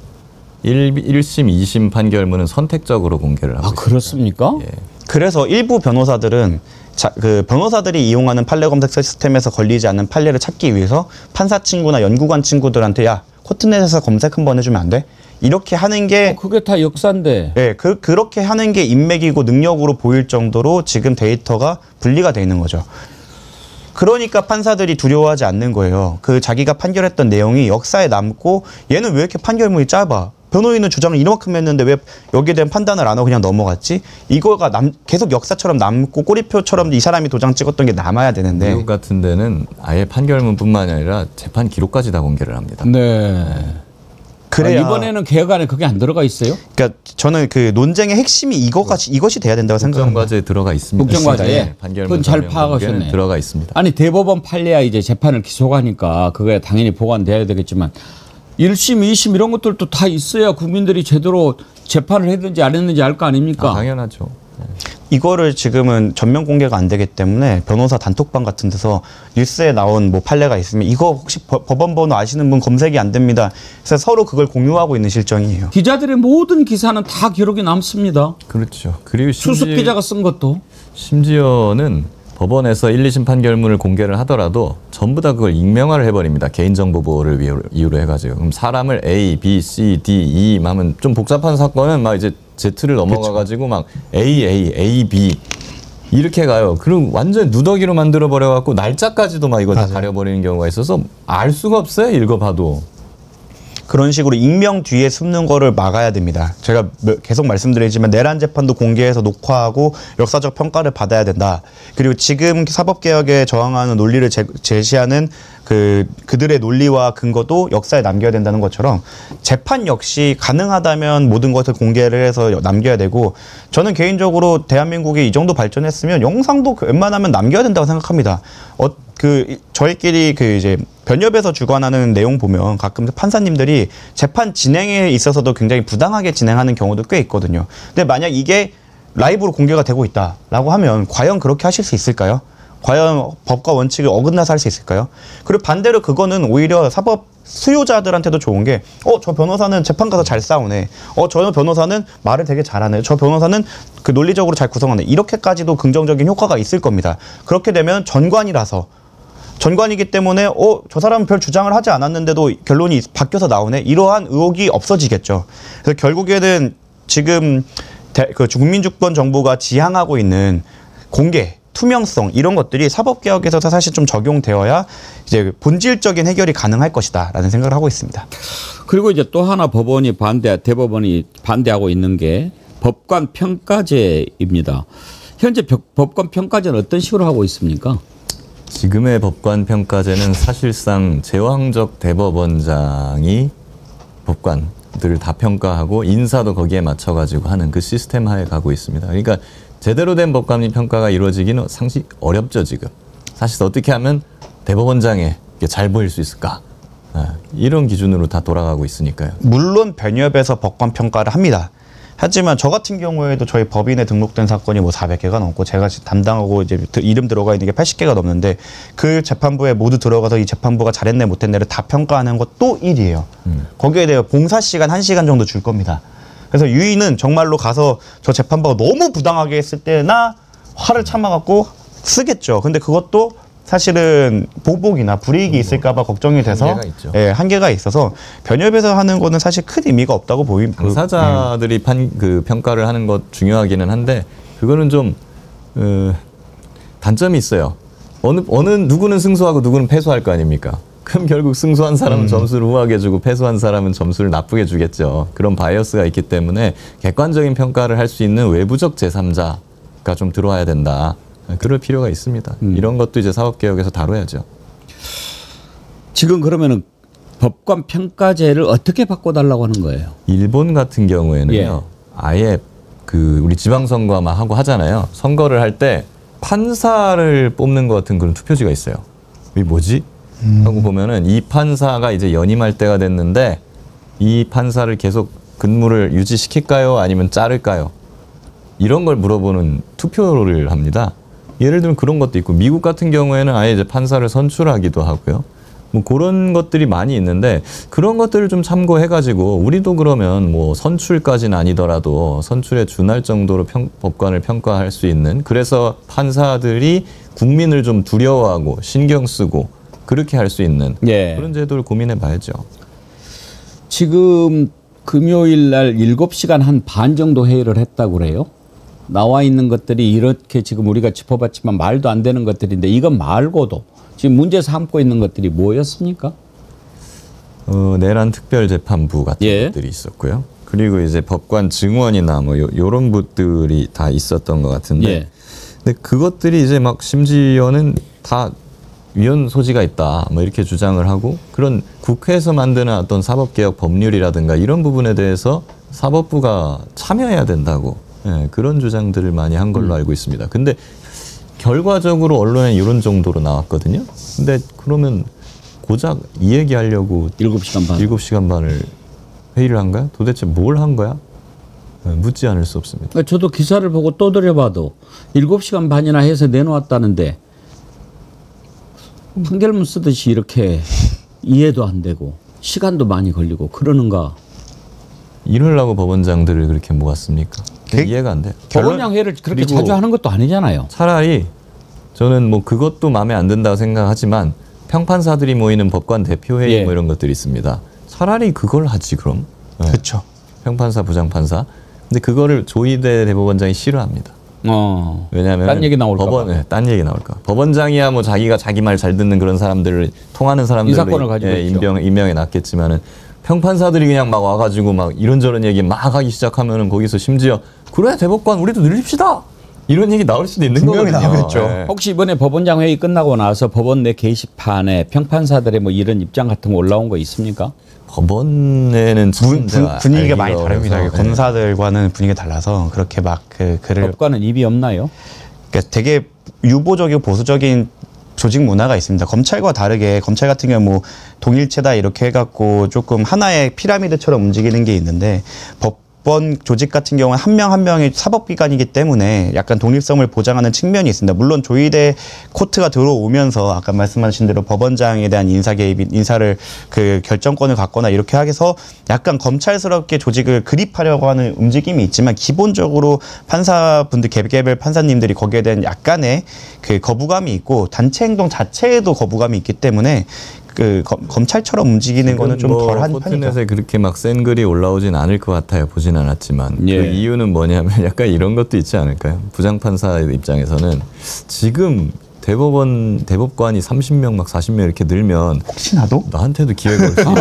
1심, 2심 판결문은 선택적으로 공개를 하고 있습니다. 그렇습니까? 예. 그래서 일부 변호사들은 그 변호사들이 이용하는 판례 검색 시스템에서 걸리지 않는 판례를 찾기 위해서 판사 친구나 연구관 친구들한테 야 코트넷에서 검색 한번 해주면 안 돼? 이렇게 하는 게 그게 다 역사인데. 네, 그렇게 하는 게 인맥이고 능력으로 보일 정도로 지금 데이터가 분리가 돼 있는 거죠. 그러니까 판사들이 두려워하지 않는 거예요. 그 자기가 판결했던 내용이 역사에 남고 얘는 왜 이렇게 판결문이 짧아? 변호인은 주장을 이만큼 했는데 왜 여기에 대한 판단을 안 하고 그냥 넘어갔지? 이거가 계속 역사처럼 남고 꼬리표처럼 이 사람이 도장 찍었던 게 남아야 되는데 미국 같은 데는 아예 판결문뿐만 아니라 재판 기록까지 다 공개를 합니다. 네. 그래야 이번에는 개혁안에 그게 안 들어가 있어요? 그러니까 저는 그 논쟁의 핵심이 이것이 돼야 된다고 생각합니다. 국정과제에 들어가 있습니다. 국정과제에? 네, 판결문 그건 잘 사면 파악하셨네. 공개는 들어가 있습니다. 아니 대법원 판례야 이제 재판을 기소하니까 그거야 당연히 보관돼야 되겠지만 1심, 2심 이런 것들도 다 있어야 국민들이 제대로 재판을 했는지 안 했는지 알 거 아닙니까? 당연하죠. 이거를 지금은 전면 공개가 안 되기 때문에 변호사 단톡방 같은 데서 뉴스에 나온 뭐 판례가 있으면 이거 혹시 법원 번호 아시는 분 검색이 안 됩니다. 그래서 서로 그걸 공유하고 있는 실정이에요. 기자들의 모든 기사는 다 기록이 남습니다. 그렇죠. 그리고 수습 기자가 쓴 것도. 심지어는 법원에서 1, 2심 판결문을 공개를 하더라도 전부 다 그걸 익명화를 해버립니다. 개인정보 보호를 이유로 해가지고. 그럼 사람을 A, B, C, D, E 하면 좀 복잡한 사건은 막 이제 Z를 넘어가가지고 막 A, B 이렇게 가요. 그럼 완전 누더기로 만들어 버려갖고 날짜까지도 막 이거 다 가려버리는 경우가 있어서 알 수가 없어요. 읽어봐도. 그런 식으로 익명 뒤에 숨는 거를 막아야 됩니다. 제가 계속 말씀드리지만 내란 재판도 공개해서 녹화하고 역사적 평가를 받아야 된다. 그리고 지금 사법개혁에 저항하는 논리를 제시하는 그들의 논리와 근거도 역사에 남겨야 된다는 것처럼 재판 역시 가능하다면 모든 것을 공개를 해서 남겨야 되고 저는 개인적으로 대한민국이 이 정도 발전했으면 영상도 웬만하면 남겨야 된다고 생각합니다. 저희끼리 이제 변협에서 주관하는 내용 보면 가끔 판사님들이 재판 진행에 있어서도 굉장히 부당하게 진행하는 경우도 꽤 있거든요. 근데 만약 이게 라이브로 공개가 되고 있다라고 하면 과연 그렇게 하실 수 있을까요? 과연 법과 원칙을 어긋나서 할 수 있을까요? 그리고 반대로 그거는 오히려 사법 수요자들한테도 좋은 게 저 변호사는 재판 가서 잘 싸우네. 저 변호사는 말을 되게 잘하네. 저 변호사는 그 논리적으로 잘 구성하네. 이렇게까지도 긍정적인 효과가 있을 겁니다. 그렇게 되면 전관이기 때문에 저 사람은 별 주장을 하지 않았는데도 결론이 바뀌어서 나오네. 이러한 의혹이 없어지겠죠. 그래서 결국에는 지금 국민주권 정부가 지향하고 있는 공개, 투명성 이런 것들이 사법개혁에서 사실 좀 적용되어야 이제 본질적인 해결이 가능할 것이다라는 생각을 하고 있습니다. 그리고 이제 또 하나 대법원이 반대하고 있는 게 법관 평가제입니다. 현재 법관 평가제는 어떤 식으로 하고 있습니까? 지금의 법관 평가제는 사실상 제왕적 대법원장이 법관들을 다 평가하고 인사도 거기에 맞춰가지고 하는 그 시스템 하에 가고 있습니다. 그러니까 제대로 된 법관 평가가 이루어지기는 상당히 어렵죠 지금. 사실 어떻게 하면 대법원장에 잘 보일 수 있을까? 이런 기준으로 다 돌아가고 있으니까요. 물론 변협에서 법관 평가를 합니다. 하지만 저 같은 경우에도 저희 법인에 등록된 사건이 뭐 400개가 넘고 제가 담당하고 이제 이름 들어가 있는 게 80개가 넘는데 그 재판부에 모두 들어가서 이 재판부가 잘했네 못했네를 다 평가하는 것도 일이에요. 거기에 대해 봉사 시간 1시간 정도 줄 겁니다. 그래서 유의는 정말로 가서 저 재판부가 너무 부당하게 했을 때나 화를 참아갖고 쓰겠죠. 근데 그것도 사실은 보복이나 불이익이 있을까봐 걱정이 돼서 한계가 있죠. 한계가 있어서 변협에서 하는 거는 사실 큰 의미가 없다고 보입니다. 당사자들이 평가를 하는 것 중요하기는 한데 그거는 좀 단점이 있어요. 어느 누구는 승소하고 누구는 패소할 거 아닙니까? 그럼 결국 승소한 사람은 점수를 후하게 주고 패소한 사람은 점수를 나쁘게 주겠죠. 그런 바이어스가 있기 때문에 객관적인 평가를 할 수 있는 외부적 제3자가 좀 들어와야 된다. 그럴 필요가 있습니다. 이런 것도 이제 사법개혁에서 다뤄야죠. 지금 그러면은 법관 평가제를 어떻게 바꿔달라고 하는 거예요? 일본 같은 경우에는요. 아예 우리 지방선거 막 하고 하잖아요. 선거를 할 때 판사를 뽑는 것 같은 그런 투표지가 있어요. 이게 뭐지? 하고 보면은 이 판사가 이제 연임할 때가 됐는데 이 판사를 계속 근무를 유지시킬까요? 아니면 자를까요? 이런 걸 물어보는 투표를 합니다. 예를 들면 그런 것도 있고 미국 같은 경우에는 아예 이제 판사를 선출하기도 하고요. 뭐 그런 것들이 많이 있는데 그런 것들을 좀 참고해가지고 우리도 그러면 뭐 선출까지는 아니더라도 선출에 준할 정도로 법관을 평가할 수 있는 그래서 판사들이 국민을 좀 두려워하고 신경 쓰고 그렇게 할 수 있는 예. 그런 제도를 고민해봐야죠. 지금 금요일 날 7시간 한 반 정도 회의를 했다고 그래요. 나와 있는 것들이 이렇게 지금 우리가 짚어봤지만 말도 안 되는 것들인데 이것 말고도 지금 문제 삼고 있는 것들이 뭐였습니까? 내란 특별재판부 같은 예. 것들이 있었고요. 그리고 이제 법관 증원이나 뭐 요런 것들이 다 있었던 것 같은데 예. 근데 그것들이 이제 막 심지어는 다 위헌 소지가 있다 뭐 이렇게 주장을 하고 그런 국회에서 만드는 어떤 사법개혁 법률이라든가 이런 부분에 대해서 사법부가 참여해야 된다고 예, 그런 주장들을 많이 한 걸로 알고 있습니다. 근데 결과적으로 언론에 이런 정도로 나왔거든요. 근데 그러면 고작 이 얘기하려고 7시간 반. 7시간 반을 회의를 한 거야? 도대체 뭘 한 거야? 묻지 않을 수 없습니다. 그러니까 저도 기사를 보고 또 들여봐도 7시간 반이나 해서 내놓았다는데 판결문 쓰듯이 이렇게 이해도 안 되고 시간도 많이 걸리고 그러는가. 이러려고 법원장들을 그렇게 모았습니까? 이해가 안 돼요. 법원장 회의를 그렇게 그리고 자주 하는 것도 아니잖아요. 차라리 저는 뭐 그것도 마음에 안 든다고 생각하지만 평판사들이 모이는 법관 대표회의 예. 뭐 이런 것들이 있습니다. 차라리 그걸 하지 그럼. 네. 그렇죠. 평판사, 부장판사. 근데 그거를 조희대 대법원장이 싫어합니다. 왜냐하면 딴 얘기 나올까 봐. 딴 얘기 나올까. 법원장이야 뭐 자기가 자기 말 잘 듣는 그런 사람들을 통하는 사람들을 인사권을 가지고 있죠. 임명해 놨겠지만은 평판사들이 그냥 막 와가지고 막 이런저런 얘기 막 하기 시작하면은 거기서 심지어 그래 대법관 우리도 늘립시다 이런 얘기 나올 수도 있는 분명히 거거든요. 나오겠죠. 예. 혹시 이번에 법원장 회의 끝나고 나서 법원 내 게시판에 평판사들의 뭐 이런 입장 같은 거 올라온 거 있습니까? 법원에는 참 제가 분위기가 많이 알기가 다릅니다. 어려서, 검사들과는 분위기가 달라서 그렇게 막 그 글을 법관은 입이 없나요? 그러니까 되게 유보적이고 보수적인 조직 문화가 있습니다. 검찰과 다르게 검찰 같은 경우 뭐 동일체다 이렇게 해갖고 조금 하나의 피라미드처럼 움직이는 게 있는데 법원 조직 같은 경우는 한 명 한 명이 사법기관이기 때문에 약간 독립성을 보장하는 측면이 있습니다. 물론 조희대 코트가 들어오면서 아까 말씀하신 대로 법원장에 대한 인사 개입, 인사를 그 결정권을 갖거나 이렇게 해서 약간 검찰스럽게 조직을 그립하려고 하는 움직임이 있지만 기본적으로 판사분들 개별 판사님들이 거기에 대한 약간의 그 거부감이 있고 단체 행동 자체에도 거부감이 있기 때문에 그 검찰처럼 움직이는 거는 좀 덜한 편이죠. 포트넷에 그렇게 막 센 글이 올라오진 않을 것 같아요. 보진 않았지만 예. 그 이유는 뭐냐면 약간 이런 것도 있지 않을까요? 부장판사 입장에서는 지금 대법관이 30명 막 40명 이렇게 늘면 혹시나도 나한테도 기회가 올 수 있는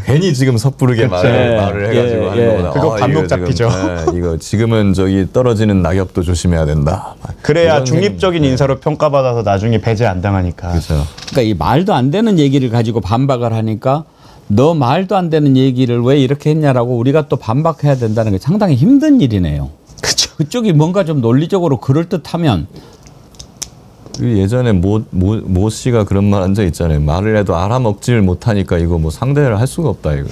괜히 지금 섣부르게 말을 해가지고 예, 하는 예. 거보다 그거 반복 잡히죠. 이거 지금은 저기 떨어지는 낙엽도 조심해야 된다. 그래야 이런 중립적인 인사로 평가받아서 나중에 배제 안 당하니까. 그렇죠. 그러니까 이 말도 안 되는 얘기를 가지고 반박을 하니까 너 말도 안 되는 얘기를 왜 이렇게 했냐라고 우리가 또 반박해야 된다는 게 상당히 힘든 일이네요. 그렇죠. 그쪽이 뭔가 좀 논리적으로 그럴듯하면 예전에 모 씨가 그런 말 한 적 있잖아요. 말을 해도 알아먹지를 못하니까 이거 뭐 상대를 할 수가 없다 이거.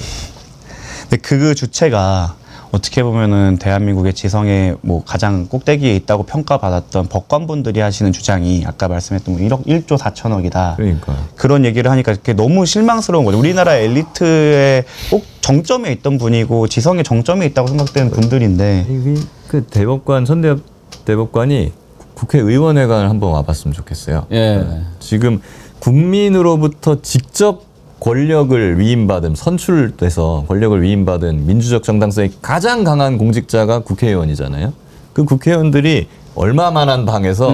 근데 그 주체가 어떻게 보면은 대한민국의 지성의 뭐 가장 꼭대기에 있다고 평가받았던 법관분들이 하시는 주장이 아까 말씀했던 뭐 1조 4천억이다. 그러니까. 그런 얘기를 하니까 그게 너무 실망스러운 거죠. 우리나라 엘리트의 꼭 정점에 있던 분이고 지성의 정점에 있다고 생각되는 분들인데 그 대법관 대법관이 국회의원회관을 한번 와봤으면 좋겠어요. 예. 지금 국민으로부터 직접 권력을 위임받은 선출돼서 권력을 위임받은 민주적 정당성이 가장 강한 공직자가 국회의원이잖아요. 그 국회의원들이 얼마만한 방에서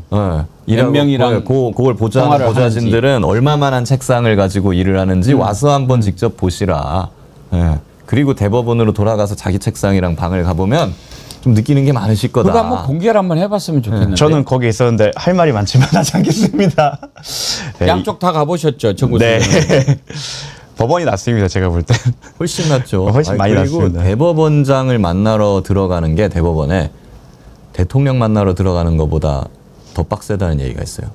몇 명이랑 그걸 보좌하는 통화를 보좌진들은 얼마만한 책상을 가지고 일을 하는지 와서 한번 직접 보시라. 예. 그리고 대법원으로 돌아가서 자기 책상이랑 방을 가보면 좀 느끼는 게 많으실 거다. 그거 한번 공개를 한번 해봤으면 좋겠는데. 저는 거기 있었는데 할 말이 많지만 하지 않겠습니다. 네, 양쪽 다 가보셨죠, 정구 네. 씨는. 법원이 낫습니다. 제가 볼 때. 훨씬 낫죠. 훨씬 많이 그리고 낫습니다. 대법원장을 만나러 들어가는 게 대법원에 대통령 만나러 들어가는 것보다 더 빡세다는 얘기가 있어요.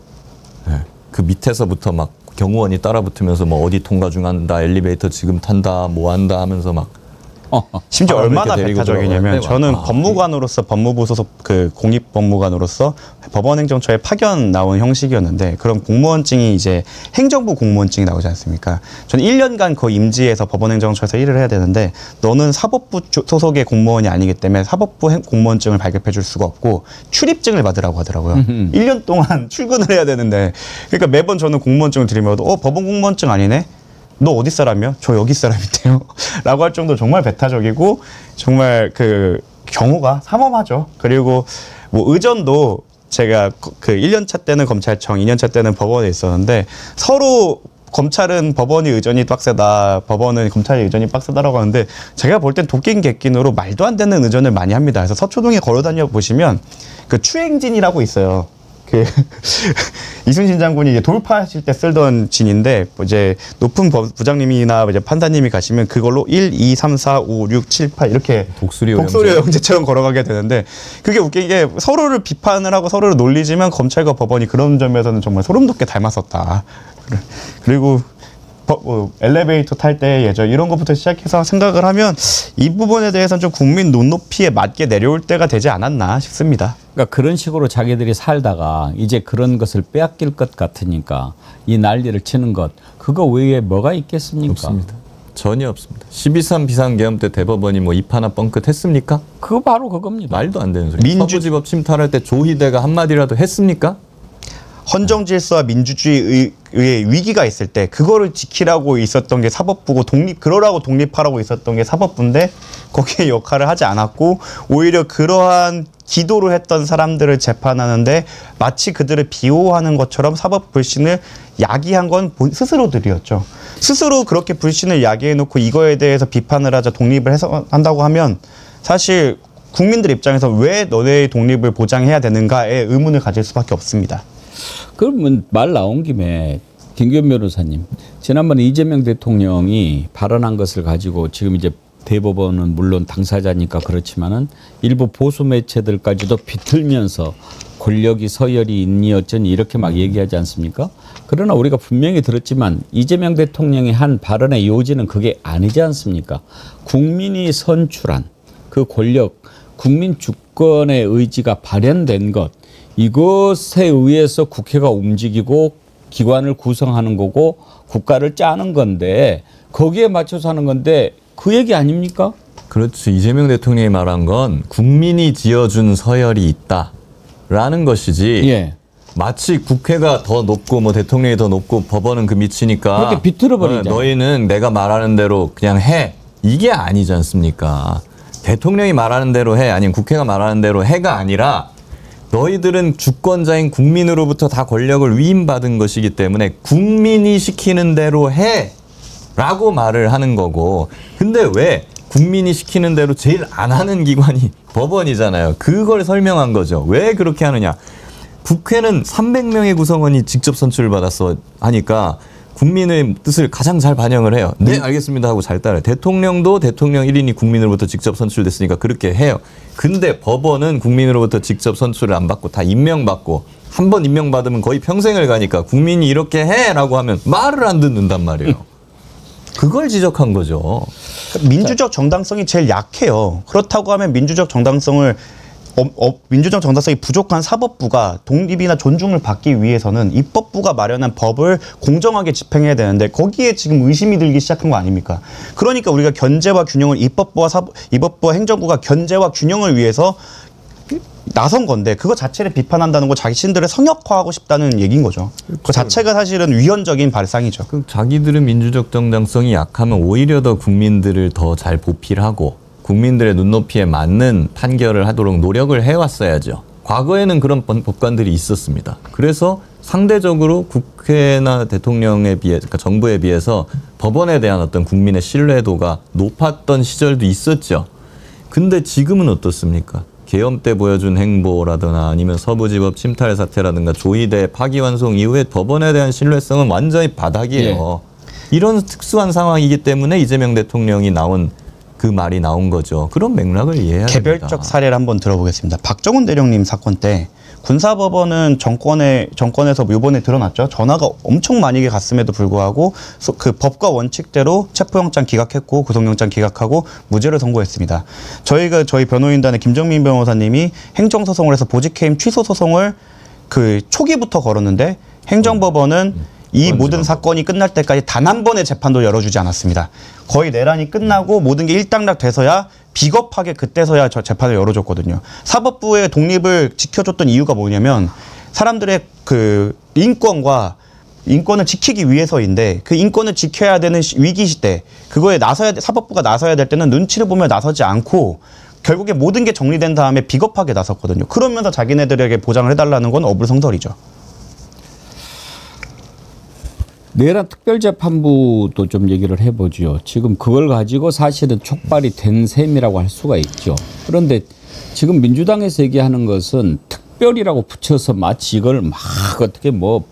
네. 그 밑에서부터 막 경호원이 따라붙으면서 뭐 어디 통과 중한다, 엘리베이터 지금 탄다, 뭐 한다 하면서 막 심지어 사람을 얼마나 이렇게 데리고 배타적이냐면 들어가는데 저는 막, 법무관으로서 법무부 소속 그 공익법무관으로서 법원행정처에 파견 나온 형식이었는데 그런 공무원증이 이제 행정부 공무원증이 나오지 않습니까? 저는 1년간 그 임지에서 법원행정처에서 일을 해야 되는데 너는 사법부 소속의 공무원이 아니기 때문에 사법부 공무원증을 발급해 줄 수가 없고 출입증을 받으라고 하더라고요. 1년 동안 출근을 해야 되는데 그러니까 매번 저는 공무원증을 드리면 법원 공무원증 아니네? 너 어디 사람이야? 저 여기 사람인데요. 라고 할 정도로 정말 배타적이고 정말 그 경우가 삼엄하죠. 그리고 뭐 의전도 제가 그 1년차 때는 검찰청, 2년차 때는 법원에 있었는데 서로 검찰은 법원이 의전이 빡세다, 법원은 검찰이 의전이 빡세다라고 하는데 제가 볼 땐 도끼인 객긴으로 말도 안 되는 의전을 많이 합니다. 그래서 서초동에 걸어다녀 보시면 그 추행진이라고 있어요. 그 이순신 장군이 이제 돌파하실 때 쓰던 진인데 이제 높은 부장님이나 이제 판사님이 가시면 그걸로 1, 2, 3, 4, 5, 6, 7, 8 이렇게 독수리 영재처럼 걸어가게 되는데 그게 웃긴 게 서로를 비판을 하고 서로를 놀리지만 검찰과 법원이 그런 점에서는 정말 소름 돋게 닮았었다. 그리고 엘리베이터 탈 때 예절 이런 것부터 시작해서 생각을 하면 이 부분에 대해서는 좀 국민 눈높이에 맞게 내려올 때가 되지 않았나 싶습니다. 그러니까 그런 식으로 자기들이 살다가 이제 그런 것을 빼앗길 것 같으니까 이 난리를 치는 것 그거 외에 뭐가 있겠습니까? 없습니다. 전혀 없습니다. 12.3 비상계엄 때 대법원이 뭐 입 하나 뻥끗했습니까? 그거 바로 그겁니다. 말도 안 되는 소리. 서부지법 침탈할 때 조희대가 한마디라도 했습니까? 헌정질서와 민주주의의 위기가 있을 때 그거를 지키라고 있었던 게 사법부고 그러라고 독립하라고 있었던 게 사법부인데 거기에 역할을 하지 않았고 오히려 그러한 기도를 했던 사람들을 재판하는데 마치 그들을 비호하는 것처럼 사법 불신을 야기한 건 스스로들이었죠. 스스로 그렇게 불신을 야기해놓고 이거에 대해서 비판을 하자 독립을 한다고 하면 사실 국민들 입장에서 왜 너네의 독립을 보장해야 되는가에 의문을 가질 수밖에 없습니다. 그러면 말 나온 김에 김기현 변호사님, 지난번에 이재명 대통령이 발언한 것을 가지고 지금 이제 대법원은 물론 당사자니까 그렇지만은 일부 보수 매체들까지도 비틀면서 권력이 서열이 있니 어쩌니 이렇게 막 얘기하지 않습니까? 그러나 우리가 분명히 들었지만 이재명 대통령이 한 발언의 요지는 그게 아니지 않습니까? 국민이 선출한 그 권력, 국민 주권의 의지가 발현된 것, 이것에 의해서 국회가 움직이고 기관을 구성하는 거고 국가를 짜는 건데 거기에 맞춰서 하는 건데 그 얘기 아닙니까? 그렇죠. 이재명 대통령이 말한 건 국민이 지어준 서열이 있다라는 것이지 예. 마치 국회가 더 높고 뭐 대통령이 더 높고 법원은 그 밑이니까 그렇게 비틀어버리잖아요. 너희는 내가 말하는 대로 그냥 해. 이게 아니지 않습니까? 대통령이 말하는 대로 해 아니면 국회가 말하는 대로 해가 아니라 너희들은 주권자인 국민으로부터 다 권력을 위임받은 것이기 때문에 국민이 시키는 대로 해 라고 말을 하는 거고 근데 왜 국민이 시키는 대로 제일 안 하는 기관이 법원이잖아요. 그걸 설명한 거죠. 왜 그렇게 하느냐. 국회는 300명의 구성원이 직접 선출을 받았어 하니까 국민의 뜻을 가장 잘 반영을 해요. 네, 알겠습니다 하고 잘 따라요. 대통령도 대통령 1인이 국민으로부터 직접 선출됐으니까 그렇게 해요. 근데 법원은 국민으로부터 직접 선출을 안 받고 다 임명받고 한 번 임명받으면 거의 평생을 가니까 국민이 이렇게 해라고 하면 말을 안 듣는단 말이에요. 그걸 지적한 거죠. 민주적 정당성이 제일 약해요. 그렇다고 하면 민주적 정당성이 부족한 사법부가 독립이나 존중을 받기 위해서는 입법부가 마련한 법을 공정하게 집행해야 되는데 거기에 지금 의심이 들기 시작한 거 아닙니까? 그러니까 우리가 견제와 균형을 입법부와 행정부가 견제와 균형을 위해서 나선 건데 그거 자체를 비판한다는 거 자신들을 성역화하고 싶다는 얘기인 거죠. 그 자체가 사실은 위헌적인 발상이죠. 자기들은 민주적 정당성이 약하면 오히려 더 국민들을 더 잘 보필하고 국민들의 눈높이에 맞는 판결을 하도록 노력을 해왔어야죠. 과거에는 그런 법관들이 있었습니다. 그래서 상대적으로 국회나 대통령에 비해, 그러니까 정부에 비해서 법원에 대한 어떤 국민의 신뢰도가 높았던 시절도 있었죠. 근데 지금은 어떻습니까? 계엄 때 보여준 행보라든가 아니면 서부지법 침탈 사태라든가 조희대 파기환송 이후에 법원에 대한 신뢰성은 완전히 바닥이에요. 예. 이런 특수한 상황이기 때문에 이재명 대통령이 나온 그 말이 나온 거죠. 그런 맥락을 이해해야 개별적 됩니다. 사례를 한번 들어보겠습니다. 박정훈 대령님 사건 때 군사법원은 정권에서 이번에 드러났죠. 전화가 엄청 많이 갔음에도 불구하고 그 법과 원칙대로 체포영장 기각했고 구속영장 기각하고 무죄를 선고했습니다. 저희 변호인단의 김정민 변호사님이 행정소송을 해서 보직해임 취소 소송을 그 초기부터 걸었는데 행정법원은 이 모든 사건이 끝날 때까지 단 한 번의 재판도 열어주지 않았습니다. 거의 내란이 끝나고 모든 게 일단락 돼서야 비겁하게 그때서야 저 재판을 열어줬거든요. 사법부의 독립을 지켜줬던 이유가 뭐냐면 사람들의 그 인권을 지키기 위해서인데 그 인권을 지켜야 되는 위기 시대 그거에 사법부가 나서야 될 때는 눈치를 보며 나서지 않고 결국에 모든 게 정리된 다음에 비겁하게 나섰거든요. 그러면서 자기네들에게 보장을 해달라는 건 어불성설이죠. 내란 특별재판부도 좀 얘기를 해보죠. 지금 그걸 가지고 사실은 촉발이 된 셈이라고 할 수가 있죠. 그런데 지금 민주당에서 얘기하는 것은 특별이라고 붙여서 마치 이걸 막 어떻게 뭐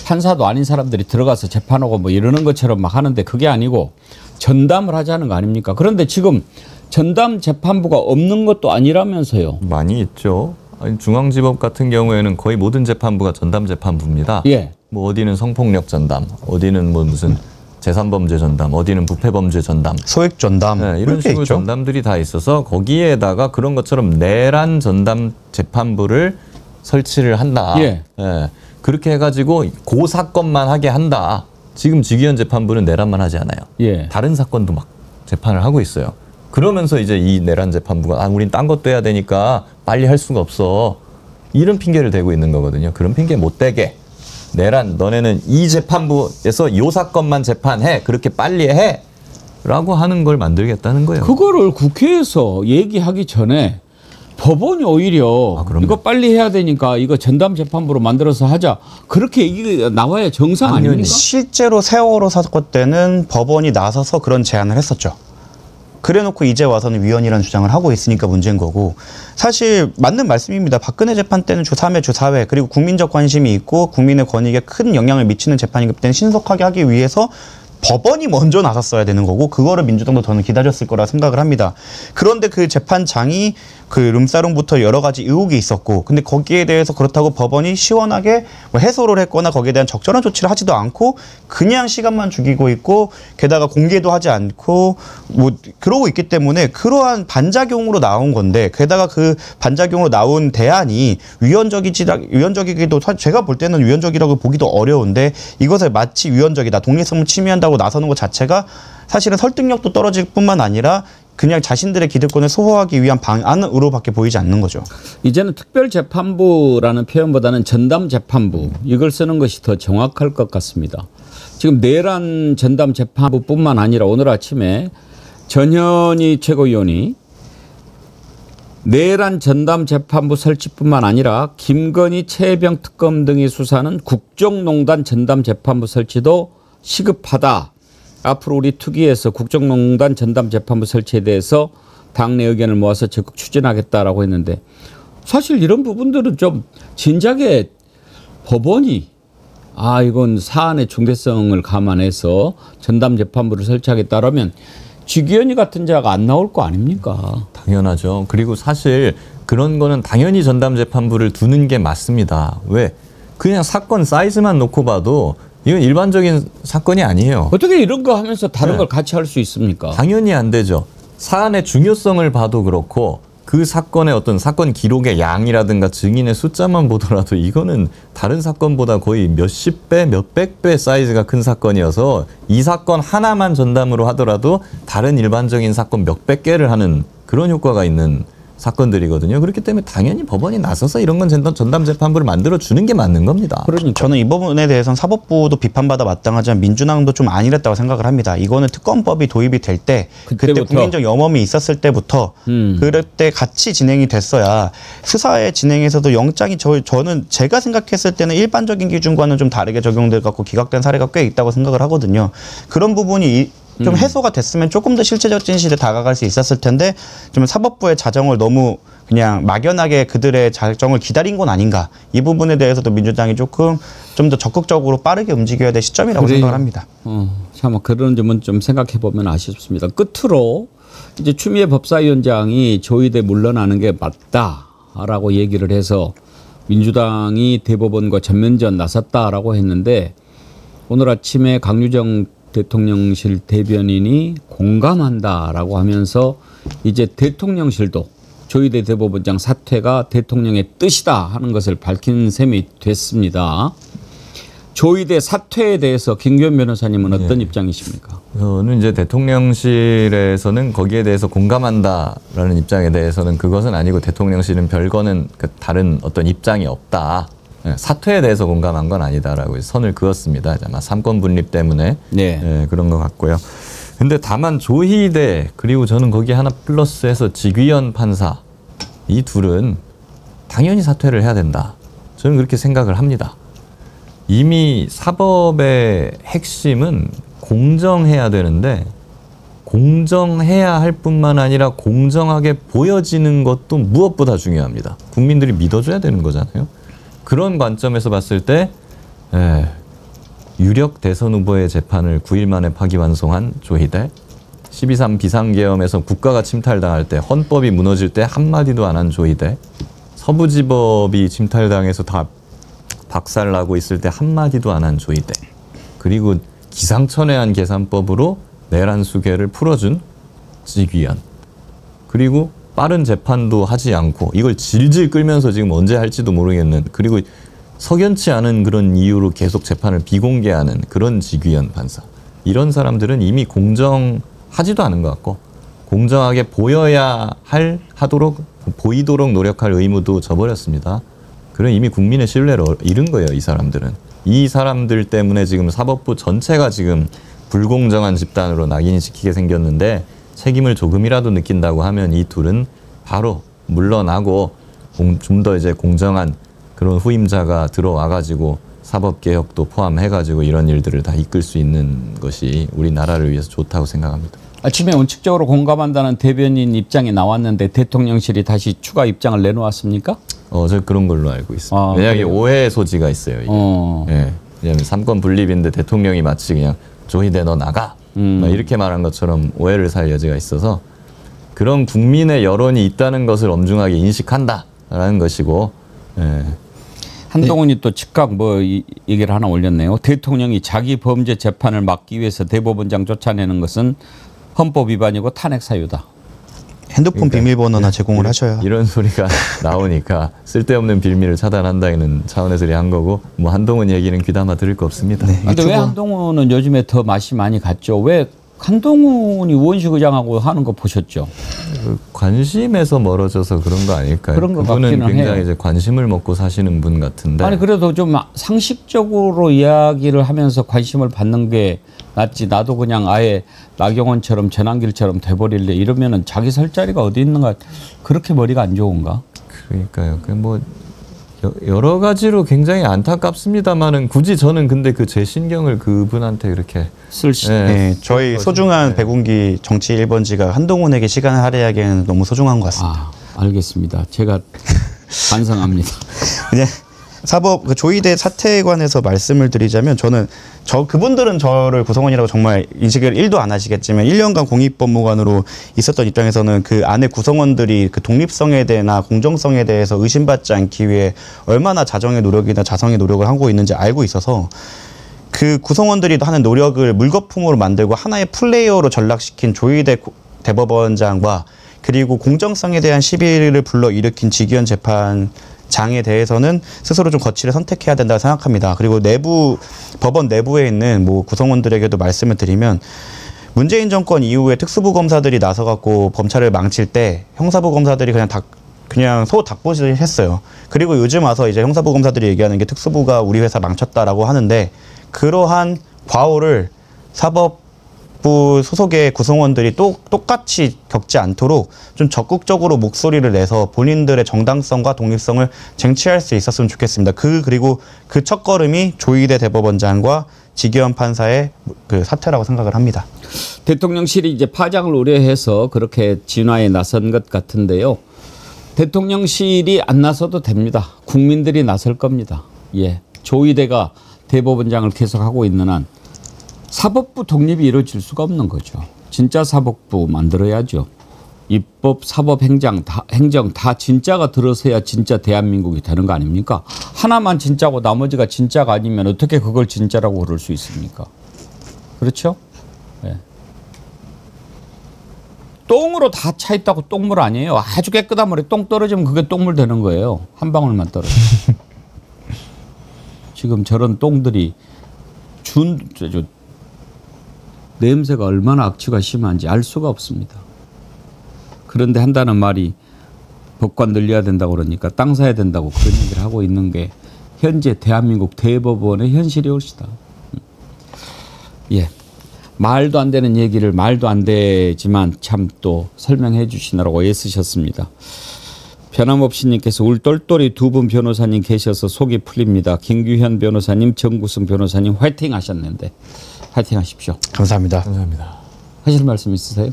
판사도 아닌 사람들이 들어가서 재판하고 뭐 이러는 것처럼 막 하는데 그게 아니고 전담을 하자는 거 아닙니까? 그런데 지금 전담 재판부가 없는 것도 아니라면서요. 많이 있죠. 아니, 중앙지법 같은 경우에는 거의 모든 재판부가 전담 재판부입니다. 예. 뭐 어디는 성폭력 전담, 어디는 뭐 무슨 재산범죄 전담, 어디는 부패범죄 전담, 소액 전담 네, 이런 식으로 있죠. 전담들이 다 있어서 거기에다가 그런 것처럼 내란 전담 재판부를 설치를 한다. 예. 예, 그렇게 해가지고 그 사건만 하게 한다. 지금 지기현 재판부는 내란만 하지 않아요. 예. 다른 사건도 막 재판을 하고 있어요. 그러면서 이제 이 내란 재판부가 우린 딴 것도 해야 되니까 빨리 할 수가 없어. 이런 핑계를 대고 있는 거거든요. 그런 핑계 못 대게. 내란 너네는 이 재판부에서 요 사건만 재판해. 그렇게 빨리 해. 라고 하는 걸 만들겠다는 거예요. 그거를 국회에서 얘기하기 전에 법원이 오히려 이거 빨리 해야 되니까 이거 전담 재판부로 만들어서 하자. 그렇게 얘기가 나와야 정상 아닙니까? 실제로 세월호 사건 때는 법원이 나서서 그런 제안을 했었죠. 그래놓고 이제 와서는 위헌이라는 주장을 하고 있으니까 문제인 거고 사실 맞는 말씀입니다. 박근혜 재판 때는 주3회 주4회 그리고 국민적 관심이 있고 국민의 권익에 큰 영향을 미치는 재판이기 때문에 신속하게 하기 위해서 법원이 먼저 나섰어야 되는 거고 그거를 민주당도 저는 기다렸을 거라 생각을 합니다. 그런데 그 재판장이 그 룸사롱부터 여러 가지 의혹이 있었고 근데 거기에 대해서 그렇다고 법원이 시원하게 뭐 해소를 했거나 거기에 대한 적절한 조치를 하지도 않고 그냥 시간만 죽이고 있고 게다가 공개도 하지 않고 뭐 그러고 있기 때문에 그러한 반작용으로 나온 건데 게다가 그 반작용으로 나온 대안이 위헌적이기도 제가 볼 때는 위헌적이라고 보기도 어려운데 이것을 마치 위헌적이다 독립성을 침해한다고 나서는 것 자체가 사실은 설득력도 떨어질 뿐만 아니라 그냥 자신들의 기득권을 소화하기 위한 방안으로밖에 보이지 않는 거죠. 이제는 특별재판부라는 표현보다는 전담재판부 이걸 쓰는 것이 더 정확할 것 같습니다. 지금 내란 전담재판부뿐만 아니라 오늘 아침에 전현희 최고위원이 내란 전담재판부 설치뿐만 아니라 김건희 최혜병 특검 등이 수사하는 국정농단 전담재판부 설치도 시급하다. 앞으로 우리 특위에서 국정농단 전담재판부 설치에 대해서 당내 의견을 모아서 적극 추진하겠다라고 했는데 사실 이런 부분들은 좀 진작에 법원이 이건 사안의 중대성을 감안해서 전담재판부를 설치하겠다라면 지기현이 같은 자가 안 나올 거 아닙니까? 당연하죠. 그리고 사실 그런 거는 당연히 전담재판부를 두는 게 맞습니다. 왜? 그냥 사건 사이즈만 놓고 봐도 이건 일반적인 사건이 아니에요. 어떻게 이런 거 하면서 다른 걸 같이 할 수 있습니까? 당연히 안 되죠. 사안의 중요성을 봐도 그렇고 그 사건의 어떤 사건 기록의 양이라든가 증인의 숫자만 보더라도 이거는 다른 사건보다 거의 몇십 배, 몇백 배 사이즈가 큰 사건이어서 이 사건 하나만 전담으로 하더라도 다른 일반적인 사건 몇백 개를 하는 그런 효과가 있는 사건들이거든요. 그렇기 때문에 당연히 법원이 나서서 이런 건 전담 재판부를 만들어 주는 게 맞는 겁니다. 그러니까 저는 이 부분에 대해서는 사법부도 비판받아 마땅하지만 민주당도 좀 아니랬다고 생각을 합니다. 이거는 특검법이 도입이 될 때 그때 국민적 염원이 있었을 때부터 그럴 때 같이 진행이 됐어야 수사의 진행에서도 영장이 저는 제가 생각했을 때는 일반적인 기준과는 좀 다르게 적용돼 갖고 기각된 사례가 꽤 있다고 생각을 하거든요. 그런 부분이 좀 해소가 됐으면 조금 더 실체적 진실에 다가갈 수 있었을 텐데 좀 사법부의 자정을 너무 그냥 막연하게 그들의 자정을 기다린 건 아닌가. 이 부분에 대해서도 민주당이 조금 좀 더 적극적으로 빠르게 움직여야 될 시점이라고 생각을 합니다. 참 그런 점은 좀 생각해 보면 아쉽습니다. 끝으로 이제 추미애 법사위원장이 조의대 물러나는 게 맞다라고 얘기를 해서 민주당이 대법원과 전면전 나섰다라고 했는데 오늘 아침에 강유정 대통령실 대변인이 공감한다라고 하면서 이제 대통령실도 조희대 대법원장 사퇴가 대통령의 뜻이다 하는 것을 밝힌 셈이 됐습니다. 조희대 사퇴에 대해서 김규현 변호사님은 어떤 입장이십니까? 저는 이제 대통령실에서는 거기에 대해서 공감한다라는 입장에 대해서는 그것은 아니고 대통령실은 별거는 다른 어떤 입장이 없다. 사퇴에 대해서 공감한 건 아니다라고 선을 그었습니다. 아마 삼권 분립 때문에 네. 그런 것 같고요. 근데 다만 조희대 그리고 저는 거기 하나 플러스해서 직위원 판사 이 둘은 당연히 사퇴를 해야 된다. 저는 그렇게 생각을 합니다. 이미 사법의 핵심은 공정해야 되는데 공정해야 할 뿐만 아니라 공정하게 보여지는 것도 무엇보다 중요합니다. 국민들이 믿어줘야 되는 거잖아요. 그런 관점에서 봤을 때 유력 대선 후보의 재판을 9일 만에 파기환송한 조희대, 12.3 비상계엄에서 국가가 침탈당할 때 헌법이 무너질 때 한마디도 안 한 조희대, 서부지법이 침탈당해서 다 박살나고 있을 때 한마디도 안 한 조희대, 그리고 기상천외한 계산법으로 내란 수계를 풀어준 직위원, 그리고 빠른 재판도 하지 않고 이걸 질질 끌면서 지금 언제 할지도 모르겠는, 그리고 석연치 않은 그런 이유로 계속 재판을 비공개하는 그런 직위원 판사, 이런 사람들은 이미 공정하지도 않은 것 같고 공정하게 보이도록 노력할 의무도 져버렸습니다. 그럼 이미 국민의 신뢰를 잃은 거예요. 이 사람들은. 이 사람들 때문에 지금 사법부 전체가 지금 불공정한 집단으로 낙인이 찍히게 생겼는데, 책임을 조금이라도 느낀다고 하면 이 둘은 바로 물러나고 좀 더 이제 공정한 그런 후임자가 들어와가지고 사법개혁도 포함해가지고 이런 일들을 다 이끌 수 있는 것이 우리나라를 위해서 좋다고 생각합니다. 아침에 원칙적으로 공감한다는 대변인 입장이 나왔는데 대통령실이 다시 추가 입장을 내놓았습니까? 저 그런 걸로 알고 있습니다. 왜냐하면 오해의 소지가 있어요. 이게. 예. 왜냐하면 삼권 분립인데 대통령이 마치 그냥 조희대 너 나가 막 이렇게 말한 것처럼 오해를 살 여지가 있어서 그런 국민의 여론이 있다는 것을 엄중하게 인식한다라는 것이고. 예. 한동훈이 또 즉각 얘기를 하나 올렸네요. 대통령이 자기 범죄 재판을 막기 위해서 대법원장 쫓아내는 것은 헌법 위반이고 탄핵 사유다. 핸드폰 비밀번호나 제공을 하셔야. 이런 소리가 나오니까 쓸데없는 빌미를 차단한다는 차원에서 한 거고, 뭐 한동훈 얘기는 귀담아 들을 거 없습니다. 그런데 왜 한동훈은 요즘에 더 맛이 많이 갔죠? 왜 한동훈이 우원식 의장하고 하는 거 보셨죠? 관심에서 멀어져서 그런 거 아닐까요? 그런 것 그분은 같기는 굉장히 해요. 이제 관심을 먹고 사시는 분 같은데. 아니 그래도 좀 상식적으로 이야기를 하면서 관심을 받는 게 낫지. 나도 그냥 아예 나경원처럼 전환길처럼 돼버릴래 이러면은 자기 설 자리가 어디 있는가. 그렇게 머리가 안 좋은가? 그러니까요. 뭐 여러 가지로 굉장히 안타깝습니다만은 굳이 저는 근데 그 제 신경을 그분한테 그렇게 네, 저희 소중한 백운기 정치 1번지가 한동훈에게 시간을 할애하기에는 너무 소중한 것 같습니다. 알겠습니다. 제가 반성합니다. 그냥 사법 조희대 사태에 관해서 말씀을 드리자면 저는 그분들은 저를 구성원이라고 정말 인식을 1도 안 하시겠지만 1년간 공익법무관으로 있었던 입장에서는 그 안에 구성원들이 그 독립성에 대해나 공정성에 대해서 의심받지 않기 위해 얼마나 자정의 노력이나 자성의 노력을 하고 있는지 알고 있어서 그 구성원들이 하는 노력을 물거품으로 만들고 하나의 플레이어로 전락시킨 조희대 대법원장과 그리고 공정성에 대한 시비를 불러일으킨 직위원 재판장에 대해서는 스스로 좀 거취를 선택해야 된다고 생각합니다. 그리고 법원 내부에 있는 구성원들에게도 말씀을 드리면 문재인 정권 이후에 특수부 검사들이 나서갖고 검찰을 망칠 때 형사부 검사들이 그냥 소 닭보시를 했어요. 그리고 요즘 와서 이제 형사부 검사들이 얘기하는 게 특수부가 우리 회사 망쳤다라고 하는데 그러한 과오를 사법부 소속의 구성원들이 똑같이 겪지 않도록 좀 적극적으로 목소리를 내서 본인들의 정당성과 독립성을 쟁취할 수 있었으면 좋겠습니다. 그리고 그 첫걸음이 조희대 대법원장과 직위원 판사의 그 사퇴라고 생각을 합니다. 대통령실이 이제 파장을 우려해서 그렇게 진화에 나선 것 같은데요. 대통령실이 안 나서도 됩니다. 국민들이 나설 겁니다. 예, 조희대가 대법원장을 계속하고 있는 한 사법부 독립이 이루어질 수가 없는 거죠. 진짜 사법부 만들어야죠. 입법, 사법, 행정 다 진짜가 들어서야 진짜 대한민국이 되는 거 아닙니까? 하나만 진짜고 나머지가 진짜가 아니면 어떻게 그걸 진짜라고 그럴 수 있습니까? 그렇죠? 네. 똥으로 다 차 있다고 똥물 아니에요. 아주 깨끗한 물에 똥 떨어지면 그게 똥물 되는 거예요. 한 방울만 떨어져. 지금 저런 똥들이 냄새가 얼마나 악취가 심한지 알 수가 없습니다. 그런데 한다는 말이 법관 늘려야 된다고 그러니까 땅 사야 된다고 그런 얘기를 하고 있는 게 현재 대한민국 대법원의 현실이 옳시다. 예. 말도 안 되는 얘기를 말도 안 되지만 참 또 설명해 주시느라고 애쓰셨습니다. 변함없이님께서 울 똘똘이 두 분 변호사님 계셔서 속이 풀립니다. 김규현 변호사님, 정구승 변호사님 화이팅 하셨는데 화이팅 하십시오. 감사합니다. 감사합니다. 하실 말씀 있으세요?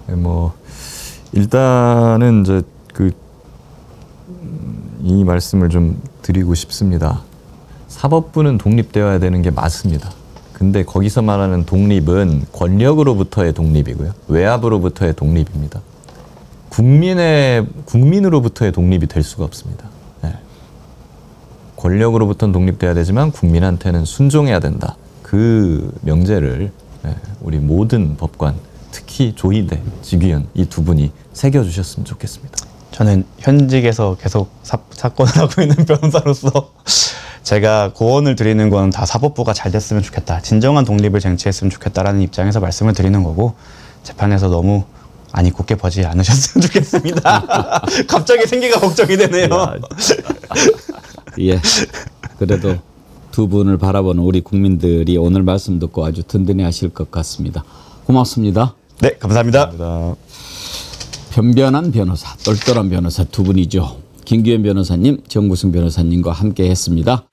네, 뭐 일단은 이제 이 말씀을 좀 드리고 싶습니다. 사법부는 독립되어야 되는 게 맞습니다. 근데 거기서 말하는 독립은 권력으로부터의 독립이고요. 외압으로부터의 독립입니다. 국민으로부터의 독립이 될 수가 없습니다. 네. 권력으로부터는 독립돼야 되지만 국민한테는 순종해야 된다. 그 명제를 우리 모든 법관, 특히 조희대, 지규현 이 두 분이 새겨주셨으면 좋겠습니다. 저는 현직에서 계속 사건을 하고 있는 변호사로서 제가 고언을 드리는 건 다 사법부가 잘 됐으면 좋겠다. 진정한 독립을 쟁취했으면 좋겠다라는 입장에서 말씀을 드리는 거고 재판에서 너무 아니 곱게 보지 않으셨으면 좋겠습니다. 갑자기 생기가 걱정이 되네요. 예. 그래도 두 분을 바라보는 우리 국민들이 오늘 말씀 듣고 아주 든든해 하실 것 같습니다. 고맙습니다. 네, 감사합니다. 감사합니다. 변변한 변호사, 똘똘한 변호사 두 분이죠. 김규현 변호사님, 정구승 변호사님과 함께 했습니다.